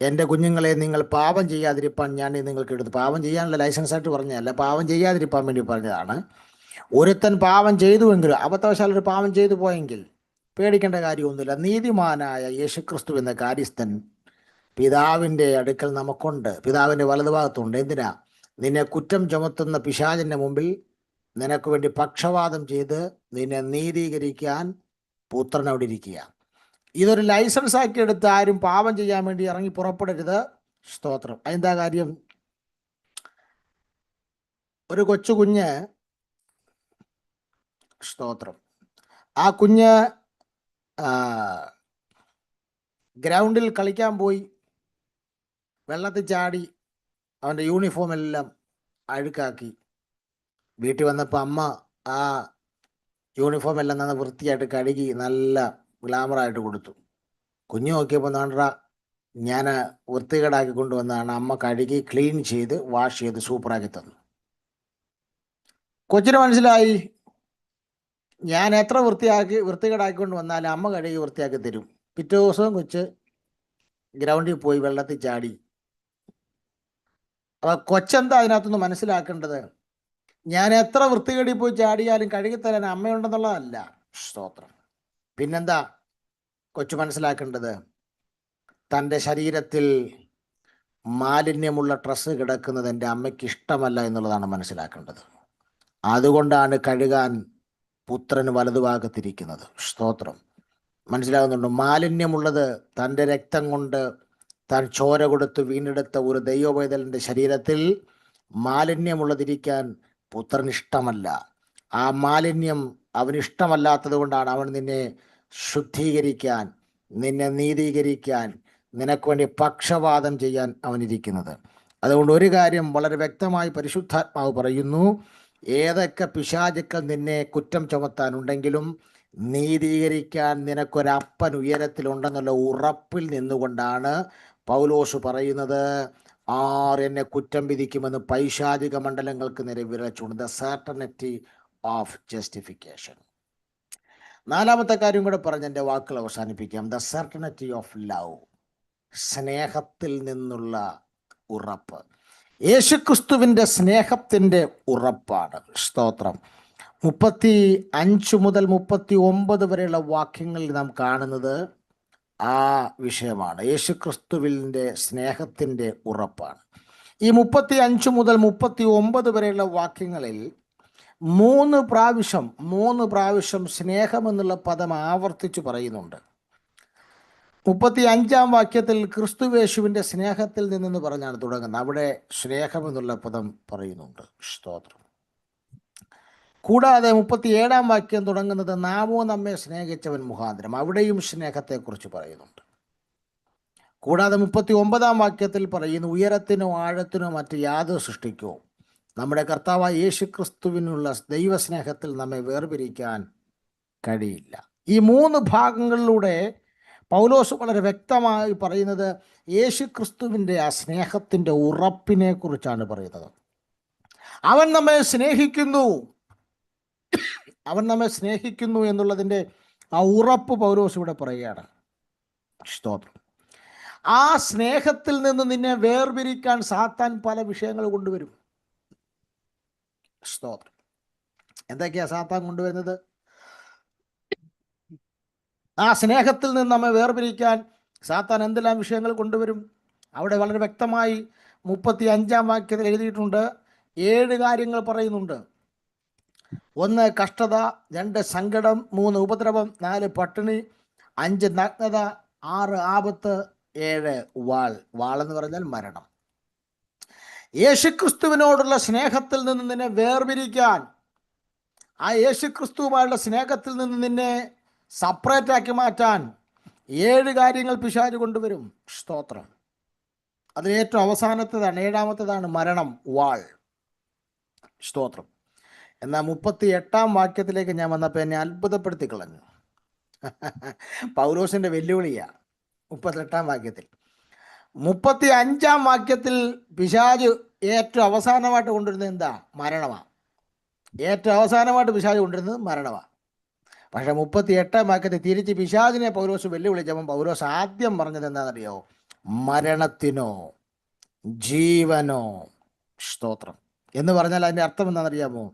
എൻ്റെ കുഞ്ഞുങ്ങളെ, നിങ്ങൾ പാപം ചെയ്യാതിരിപ്പാൻ ഞാൻ നിങ്ങൾക്ക് എടുത്തു. പാപം ചെയ്യാനുള്ള ലൈസൻസ് ആയിട്ട് പറഞ്ഞതല്ല, പാപം ചെയ്യാതിരിപ്പാൻ വേണ്ടി പറഞ്ഞതാണ്. ഒരുത്തൻ പാപം ചെയ്തുവെങ്കിലും, അബദ്ധവശാൽ ഒരു പാപം ചെയ്തു പോയെങ്കിൽ പേടിക്കേണ്ട കാര്യമൊന്നുമില്ല. നീതിമാനായ യേശുക്രിസ്തു എന്ന കാര്യസ്ഥൻ പിതാവിൻ്റെ അടുക്കൽ നമുക്കുണ്ട്, പിതാവിൻ്റെ വലതുഭാഗത്തുണ്ട്. എന്തിനാ? നിന്നെ കുറ്റം ചുമത്തുന്ന പിശാചിൻ്റെ മുമ്പിൽ നിനക്ക് വേണ്ടി പക്ഷവാദം ചെയ്ത് നിന്നെ നീതീകരിക്കാൻ പുത്രൻ അവിടെ ഇരിക്കുക. ഇതൊരു ലൈസൻസ് ആക്കി എടുത്ത് ആരും പാപം ചെയ്യാൻ വേണ്ടി ഇറങ്ങി പുറപ്പെടരുത്. സ്തോത്രം. അതെന്താ കാര്യം? ഒരു കൊച്ചു കുഞ്ഞ്, സ്തോത്രം, ആ കുഞ്ഞ് ഗ്രൗണ്ടിൽ കളിക്കാൻ പോയി, വെള്ളത്തിൽ ചാടി, അവൻ്റെ യൂണിഫോം എല്ലാം അഴുക്കാക്കി. വീട്ടിൽ വന്നപ്പോൾ അമ്മ ആ യൂണിഫോം എല്ലാം നന്ന വൃത്തിയായിട്ട് കഴുകി നല്ല ഗ്ലാമറായിട്ട് കൊടുത്തു. കുഞ്ഞു നോക്കിയപ്പോൾ നാണ്ടാ, ഞാൻ വൃത്തികേടാക്കി കൊണ്ടുവന്നതാണ്. അമ്മ കഴുകി ക്ലീൻ ചെയ്ത് വാഷ് ചെയ്ത് സൂപ്പറാക്കി തന്നു. കൊച്ചിന് മനസ്സിലായി, ഞാൻ എത്ര വൃത്തികേടാക്കിക്കൊണ്ട് വന്നാലും അമ്മ കഴുകി വൃത്തിയാക്കി തരും. പിറ്റേ ദിവസവും കൊച്ച് ഗ്രൗണ്ടിൽ പോയി വെള്ളത്തിൽ ചാടി. അപ്പൊ കൊച്ചെന്താ അതിനകത്തുനിന്ന് മനസ്സിലാക്കേണ്ടത്? ഞാൻ എത്ര വൃത്തികേടി പോയി ചാടിയാലും കഴുകിത്തരാൻ അമ്മയുണ്ടെന്നുള്ളതല്ല. സ്തോത്രം. പിന്നെന്താ കൊച്ചു മനസ്സിലാക്കേണ്ടത്? തൻ്റെ ശരീരത്തിൽ മാലിന്യമുള്ള ഡ്രസ്സ് കിടക്കുന്നത് എൻ്റെ അമ്മയ്ക്ക് ഇഷ്ടമല്ല എന്നുള്ളതാണ് മനസ്സിലാക്കേണ്ടത്. അതുകൊണ്ടാണ് കഴുകാൻ പുത്രന് വലതുഭാഗത്തിരിക്കുന്നത്. സ്തോത്രം. മനസ്സിലാകുന്നുണ്ടോ? മാലിന്യമുള്ളത് തൻ്റെ രക്തം കൊണ്ട് താൻ ചോര കൊടുത്ത് വീണ്ടെടുത്ത ഒരു ദൈവപൈതലിൻ്റെ ശരീരത്തിൽ മാലിന്യമുള്ളതിരിക്കാൻ പുത്രന് ഇഷ്ടമല്ല. ആ മാലിന്യം അവന് ഇഷ്ടമല്ലാത്തത് കൊണ്ടാണ് അവൻ നിന്നെ ശുദ്ധീകരിക്കാൻ, നിന്നെ നീതീകരിക്കാൻ, നിനക്ക് വേണ്ടി പക്ഷവാദം ചെയ്യാൻ അവനിരിക്കുന്നത്. അതുകൊണ്ട് ഒരു കാര്യം വളരെ വ്യക്തമായി പരിശുദ്ധാത്മാവ് പറയുന്നു, ഏതൊക്കെ പിശാചുക്കൾ നിന്നെ കുറ്റം ചുമത്താനുണ്ടെങ്കിലും നീതീകരിക്കാൻ നിനക്കൊരപ്പൻ ഉയരത്തിലുണ്ടെന്നുള്ള ഉറപ്പിൽ നിന്നുകൊണ്ടാണ് പൗലോസ് പറയുന്നത്, ആർ എന്നെ കുറ്റം വിധിക്കുമെന്ന് പൈശാചിക മണ്ഡലങ്ങൾക്ക് നേരെ വിരൽ ചൂണ്ടും. The certainty of justification. നാലാമത്തെ കാര്യം കൂടെ പറഞ്ഞ് എൻ്റെ വാക്കുകൾ അവസാനിപ്പിക്കാം. The certainty of love. സ്നേഹത്തിൽ നിന്നുള്ള ഉറപ്പ്. യേശുക്രിസ്തുവിൻ്റെ സ്നേഹത്തിൻ്റെ ഉറപ്പാണ്. സ്തോത്രം. 35 മുതൽ 39 വരെയുള്ള വാക്യങ്ങളിൽ നാം കാണുന്നത് ആ വിഷയമാണ്. യേശുക്രിസ്തുവിൻ്റെ സ്നേഹത്തിൻ്റെ ഉറപ്പാണ്. ഈ 35 മുതൽ 39 വരെയുള്ള വാക്യങ്ങളിൽ 3 പ്രാവശ്യം സ്നേഹം എന്നുള്ള പദം ആവർത്തിച്ചു പറയുന്നുണ്ട്. 35-ാം വാക്യത്തിൽ ക്രിസ്തുവേശുവിൻ്റെ സ്നേഹത്തിൽ നിന്നെന്ന് പറഞ്ഞാണ് തുടങ്ങുന്നത്. അവിടെ സ്നേഹം എന്നുള്ള പദം പറയുന്നുണ്ട്. സ്തോത്രം. കൂടാതെ 37-ാം വാക്യം തുടങ്ങുന്നത് നാമോ നമ്മെ സ്നേഹിച്ചവൻ മുഖാന്തരം. അവിടെയും സ്നേഹത്തെക്കുറിച്ച് പറയുന്നുണ്ട്. കൂടാതെ 39-ാം വാക്യത്തിൽ പറയുന്നു, ഉയരത്തിനോ ആഴത്തിനോ മറ്റ് യാതൊരു സൃഷ്ടിക്കോ നമ്മുടെ കർത്താവായ യേശുക്രിസ്തുവിനുള്ള ദൈവസ്നേഹത്തിൽ നമ്മെ വേർപിരിക്കാൻ കഴിയില്ല. ഈ 3 ഭാഗങ്ങളിലൂടെ പൗലോസ് വളരെ വ്യക്തമായി പറയുന്നത് യേശുക്രിസ്തുവിൻ്റെ ആ സ്നേഹത്തിൻ്റെ ഉറപ്പിനെ കുറിച്ചാണ് പറയുന്നത്. അവൻ നമ്മെ സ്നേഹിക്കുന്നു എന്നുള്ളതിൻ്റെ ആ ഉറപ്പ് പൗലോസ് ഇവിടെ പറയുകയാണ്. സ്തോത്രം. ആ സ്നേഹത്തിൽ നിന്ന് നിന്നെ വേർപിരിക്കാൻ സാത്താൻ പല വിഷയങ്ങൾ കൊണ്ടുവരും. സ്തോത്രം. എന്തൊക്കെയാ സാത്താൻ കൊണ്ടുവരുന്നത്? ആ സ്നേഹത്തിൽ നിന്ന് നമ്മെ വേർപിരിക്കാൻ സാത്താൻ എന്തെല്ലാം വിഷയങ്ങൾ കൊണ്ടുവരും? അവിടെ വളരെ വ്യക്തമായി 35-ാം വാക്യത്തിൽ എഴുതിയിട്ടുണ്ട്. 7 കാര്യങ്ങൾ പറയുന്നുണ്ട്. 1 കഷ്ടത, 2 സങ്കടം, 3 ഉപദ്രവം, 4 പട്ടിണി, 5 നഗ്നത, 6 ആപത്ത്, 7 വാൾ എന്ന് പറഞ്ഞാൽ മരണം. യേശുക്രിസ്തുവിനോടുള്ള സ്നേഹത്തിൽ നിന്ന് നിന്നെ വേർപിരിക്കാൻ, ആ യേശുക്രിസ്തുവുമായുള്ള സ്നേഹത്തിൽ നിന്ന് നിന്നെ സെപ്പറേറ്റ് ആക്കി മാറ്റാൻ 7 കാര്യങ്ങൾ പിശാച് കൊണ്ടുവരും. സ്തോത്രം. അതിൽ ഏറ്റവും അവസാനത്തേതാണ്, 7-ാമത്തേതാണ് മരണം, വാൾ. സ്തോത്രം. എന്നാൽ 38-ാം വാക്യത്തിലേക്ക് ഞാൻ വന്നപ്പോൾ എന്നെ അത്ഭുതപ്പെടുത്തി കളഞ്ഞു. പൗലോസിന്റെ വെല്ലുവിളിയാണ് 38-ാം വാക്യത്തിൽ. 35-ാം വാക്യത്തിൽ പിശാച് ഏറ്റവും അവസാനമായിട്ട് കൊണ്ടുവരുന്നത് എന്താ? മരണമാണ്. ഏറ്റവും അവസാനമായിട്ട് പിശാച് കൊണ്ടുവരുന്നത് മരണമാണ്. പക്ഷെ 38-ാം വാക്യത്തിൽ തിരിച്ച് പിശാചിനെ പൗലോസ് വെല്ലുവിളിച്ചപ്പോൾ പൗലോസ് ആദ്യം പറഞ്ഞത് എന്താണെന്നറിയോ? മരണത്തിനോ ജീവനോ. സ്തോത്രം. എന്ന് പറഞ്ഞാൽ അതിൻ്റെ അർത്ഥം എന്താണെന്നറിയാമോ?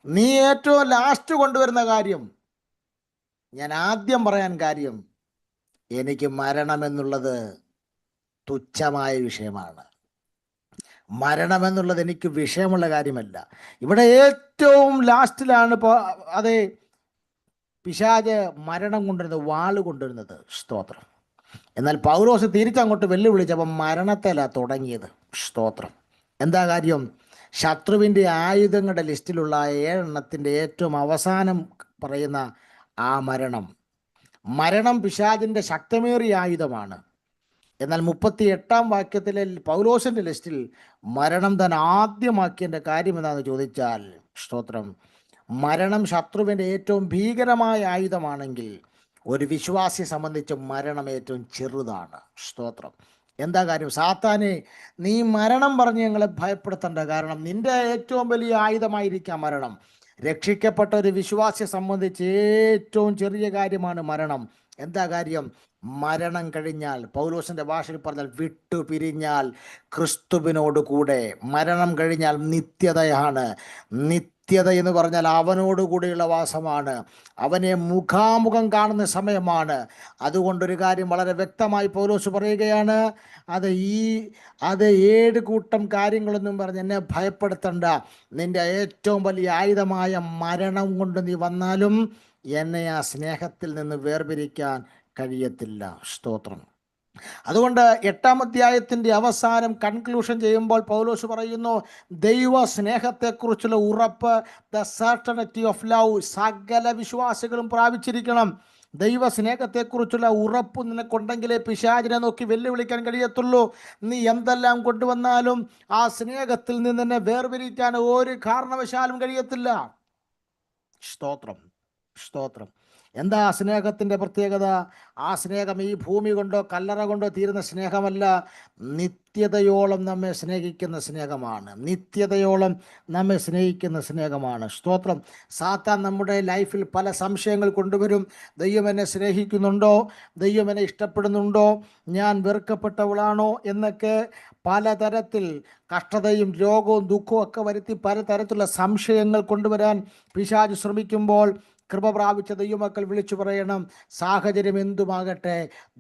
നീ ഏറ്റവും ലാസ്റ്റ് കൊണ്ടുവരുന്ന കാര്യം, ഞാൻ ആദ്യം പറയാൻ കാര്യം, എനിക്ക് മരണമെന്നുള്ളത് തുച്ഛമായ വിഷയമാണ്. മരണമെന്നുള്ളത് എനിക്ക് വിഷയമുള്ള കാര്യമല്ല. ഇവിടെ ഏറ്റവും ലാസ്റ്റിലാണ് അതേ പിശാച് മരണം കൊണ്ടുവരുന്നത്, വാള് കൊണ്ടുവരുന്നത്. സ്തോത്രം. എന്നാൽ പൗലോസ് തിരിച്ചങ്ങോട്ട് വെല്ലുവിളിച്ചപ്പം മരണത്തില തുടങ്ങിയത്. സ്തോത്രം. എന്താ കാര്യം? ശത്രുവിൻ്റെ ആയുധങ്ങളുടെ ലിസ്റ്റിലുള്ള 7 എണ്ണത്തിൻ്റെ ഏറ്റവും അവസാനം പറയുന്ന ആ മരണം പിശാചിൻ്റെ ശക്തമേറിയ ആയുധമാണ്. എന്നാൽ 38-ാം വാക്യത്തിലെ പൗലോസിൻ്റെ ലിസ്റ്റിൽ മരണം താൻ ആദ്യമാക്കിയതിൻ്റെ കാര്യം എന്താണെന്ന് ചോദിച്ചാൽ, സ്തോത്രം, മരണം ശത്രുവിൻ്റെ ഏറ്റവും ഭീകരമായ ആയുധമാണെങ്കിൽ ഒരു വിശ്വാസിയെ സംബന്ധിച്ച് മരണം ഏറ്റവും ചെറുതാണ്. സ്തോത്രം. എന്താ കാര്യം? സാത്താനെ, നീ മരണം പറഞ്ഞ് ഞങ്ങളെ ഭയപ്പെടുത്തേണ്ട. കാരണം നിന്റെ ഏറ്റവും വലിയ ആയുധമായിരിക്കാം മരണം. രക്ഷിക്കപ്പെട്ട ഒരു വിശ്വാസിയെ സംബന്ധിച്ച് ഏറ്റവും ചെറിയ കാര്യമാണ് മരണം. എന്താ കാര്യം? മരണം കഴിഞ്ഞാൽ, പൗലോസിന്റെ ഭാഷയിൽ പറഞ്ഞാൽ വിട്ടുപിരിഞ്ഞാൽ ക്രിസ്തുവിനോട് കൂടെ. മരണം കഴിഞ്ഞാൽ നിത്യതയാണ്. നിത്യത എന്ന് പറഞ്ഞാൽ അവനോട് കൂടെയുള്ള വാസമാണ്. അവനെ മുഖാമുഖം കാണുന്ന സമയമാണ്. അതുകൊണ്ടൊരു കാര്യം വളരെ വ്യക്തമായി പൗലോസ് പറയുകയാണ്, അത് 7 കൂട്ടം കാര്യങ്ങളൊന്നും പറഞ്ഞ് എന്നെ ഭയപ്പെടുത്തണ്ട. നിന്റെ ഏറ്റവും വലിയ ആയുധമായ മരണം കൊണ്ട് നീ വന്നാലും എന്നെ ആ സ്നേഹത്തിൽ നിന്ന് വേർപിരിക്കാൻ കഴിയത്തില്ല. സ്തോത്രം. അതുകൊണ്ട് 8-ാം അധ്യായത്തിൻ്റെ അവസാനം കൺക്ലൂഷൻ ചെയ്യുമ്പോൾ പൗലോസ് പറയുന്നു, ദൈവ സ്നേഹത്തെക്കുറിച്ചുള്ള ഉറപ്പ്, ദ സർട്ടനിറ്റി ഓഫ് ലവ്, സകല വിശ്വാസികളും പ്രാപിച്ചിരിക്കണം. ദൈവ സ്നേഹത്തെക്കുറിച്ചുള്ള ഉറപ്പ് നിനക്കുണ്ടെങ്കിലേ പിശാചിനെ നോക്കി വെല്ലുവിളിക്കാൻ കഴിയത്തുള്ളൂ. നീ എന്തെല്ലാം കൊണ്ടുവന്നാലും ആ സ്നേഹത്തിൽ നിന്ന് തന്നെ വേർപിരിക്കാൻ ഒരു കാരണവശാലും കഴിയത്തില്ല. സ്തോത്രം. സ്തോത്രം. എന്താ ആ സ്നേഹത്തിൻ്റെ പ്രത്യേകത? ആ സ്നേഹം ഈ ഭൂമി കൊണ്ടോ കല്ലറ കൊണ്ടോ തീരുന്ന സ്നേഹമല്ല, നിത്യതയോളം നമ്മെ സ്നേഹിക്കുന്ന സ്നേഹമാണ്. നിത്യതയോളം നമ്മെ സ്നേഹിക്കുന്ന സ്നേഹമാണ്. സ്തോത്രം. സാത്താൻ നമ്മുടെ ലൈഫിൽ പല സംശയങ്ങൾ കൊണ്ടുവരും. ദൈവം എന്നെ സ്നേഹിക്കുന്നുണ്ടോ? ദൈവം എന്നെ ഇഷ്ടപ്പെടുന്നുണ്ടോ? ഞാൻ വെറുക്കപ്പെട്ടവളാണോ? എന്നൊക്കെ പലതരത്തിൽ കഷ്ടതയും രോഗവും ദുഃഖവും ഒക്കെ വരുത്തി പലതരത്തിലുള്ള സംശയങ്ങൾ കൊണ്ടുവരാൻ പിശാച് ശ്രമിക്കുമ്പോൾ കൃപ പ്രാപിച്ച ദൈവമക്കൾ വിളിച്ചു പറയണം, സാഹചര്യം എന്തുമാകട്ടെ,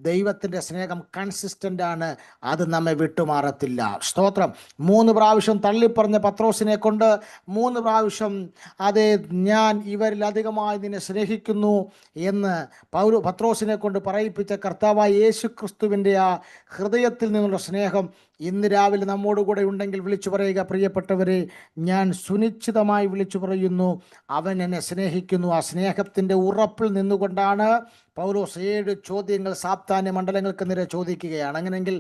ദൈവത്തിൻ്റെ സ്നേഹം കൺസിസ്റ്റൻ്റ് ആണ്, അത് നമ്മെ വിട്ടുമാറത്തില്ല. സ്തോത്രം. 3 പ്രാവശ്യം തള്ളിപ്പറഞ്ഞ പത്രോസിനെ കൊണ്ട് 3 പ്രാവശ്യം അതെ ഞാൻ ഇവരിൽ അധികമായി നിന്നെ സ്നേഹിക്കുന്നു എന്ന് പത്രോസിനെ കൊണ്ട് പറയിപ്പിച്ച കർത്താവായ യേശു ക്രിസ്തുവിൻ്റെ ആ ഹൃദയത്തിൽ നിന്നുള്ള സ്നേഹം ഇന്ന് രാവിലെ നമ്മോടുകൂടെ ഉണ്ടെങ്കിൽ വിളിച്ചു പറയുക, പ്രിയപ്പെട്ടവരെ, ഞാൻ സുനിശ്ചിതമായി വിളിച്ചു പറയുന്നു, അവൻ എന്നെ സ്നേഹിക്കുന്നു. ആ സ്നേഹത്തിൻ്റെ ഉറപ്പിൽ നിന്നുകൊണ്ടാണ് പൗലോസ് 7 ചോദ്യങ്ങൾ സാത്താന്യ മണ്ഡലങ്ങൾക്ക് നേരെ ചോദിക്കുകയാണ്. അങ്ങനെയെങ്കിൽ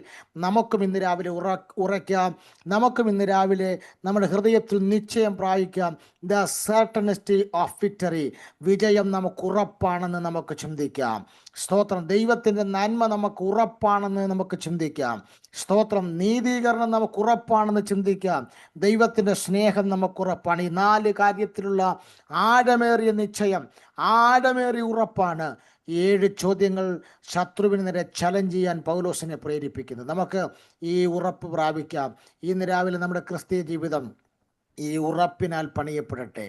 നമുക്കും ഇന്ന് രാവിലെ ഉറയ്ക്കാം, നമുക്കും ഇന്ന് രാവിലെ നമ്മുടെ ഹൃദയത്തിൽ നിശ്ചയം പ്രാപിക്കാം. ദ സർട്ടനിറ്റി ഓഫ് വിക്ടറി, വിജയം നമുക്ക് ഉറപ്പാണെന്ന് നമുക്ക് ചിന്തിക്കാം. സ്തോത്രം. ദൈവത്തിൻ്റെ നന്മ നമുക്ക് ഉറപ്പാണെന്ന് നമുക്ക് ചിന്തിക്കാം. സ്തോത്രം. നീതീകരണം നമുക്ക് ഉറപ്പാണെന്ന് ചിന്തിക്കാം. ദൈവത്തിൻ്റെ സ്നേഹം നമുക്ക് ഉറപ്പാണ്. ഈ 4 കാര്യത്തിലുള്ള ആഴമേറിയ നിശ്ചയം, ആഴമേറിയ ഉറപ്പാണ് 7 ചോദ്യങ്ങൾ ശത്രുവിന് നേരെ ചലഞ്ച് ചെയ്യാൻ പൗലോസിനെ പ്രേരിപ്പിക്കുന്നത്. നമുക്ക് ഈ ഉറപ്പ് പ്രാപിക്കാം. ഇന്ന് രാവിലെ നമ്മുടെ ക്രിസ്തീയ ജീവിതം ഈ ഉറപ്പിനാൽ പണിയപ്പെടട്ടെ.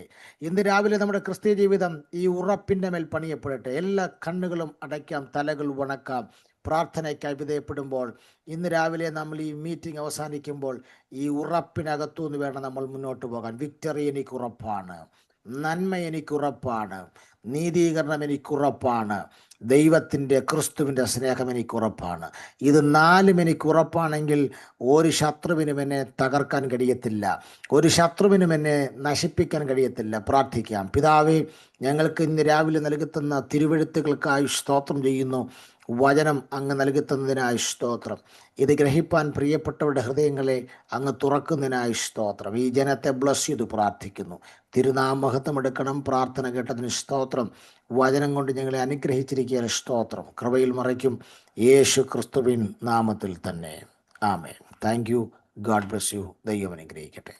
ഇന്ന് രാവിലെ നമ്മുടെ ക്രിസ്തീയ ജീവിതം ഈ ഉറപ്പിൻ്റെ മേൽ പണിയപ്പെടട്ടെ. എല്ലാ കണ്ണുകളും അടയ്ക്കാം, തലകൾ വണക്കാം. പ്രാർത്ഥനയ്ക്കായി വിധേയപ്പെടുമ്പോൾ ഇന്ന് രാവിലെ നമ്മൾ ഈ മീറ്റിംഗ് അവസാനിക്കുമ്പോൾ ഈ ഉറപ്പിനകത്തുനിന്ന് വേണം നമ്മൾ മുന്നോട്ട് പോകാൻ. വിക്ടറി എനിക്കുറപ്പാണ്, നന്മ എനിക്കുറപ്പാണ്, നീതീകരണം എനിക്കുറപ്പാണ്, ദൈവത്തിൻ്റെ ക്രിസ്തുവിൻ്റെ സ്നേഹം എനിക്കുറപ്പാണ്. ഇത് 4ഉം എനിക്കുറപ്പാണെങ്കിൽ ഒരു ശത്രുവിനും എന്നെ തകർക്കാൻ കഴിയത്തില്ല, ഒരു ശത്രുവിനും എന്നെ നശിപ്പിക്കാൻ കഴിയത്തില്ല. പ്രാർത്ഥിക്കാം. പിതാവേ, ഞങ്ങൾക്ക് ഇന്ന് രാവിലെ നൽകുന്ന തിരുവെഴുത്തുകൾക്കായി സ്തോത്രം ചെയ്യുന്നു. വചനം അങ്ങ് നൽകുന്നതിനായി സ്തോത്രം. ഇത് ഗ്രഹിപ്പാൻ പ്രിയപ്പെട്ടവരുടെ ഹൃദയങ്ങളെ അങ്ങ് തുറക്കുന്നതിനായി സ്തോത്രം. ഈ ജനത്തെ ബ്ലസ് ചെയ്ത് പ്രാർത്ഥിക്കുന്നു. തിരുനാമഹത്വം എടുക്കണം. പ്രാർത്ഥന കേട്ടതിന് സ്തോത്രം. വചനം കൊണ്ട് ഞങ്ങളെ അനുഗ്രഹിച്ചിരിക്കുക സ്തോത്രം. കൃപയിൽ മറയ്ക്കും യേശു ക്രിസ്തുവിൻ നാമത്തിൽ തന്നെ. ആമേൻ. Thank you. God bless you. ദൈവം അനുഗ്രഹിക്കട്ടെ.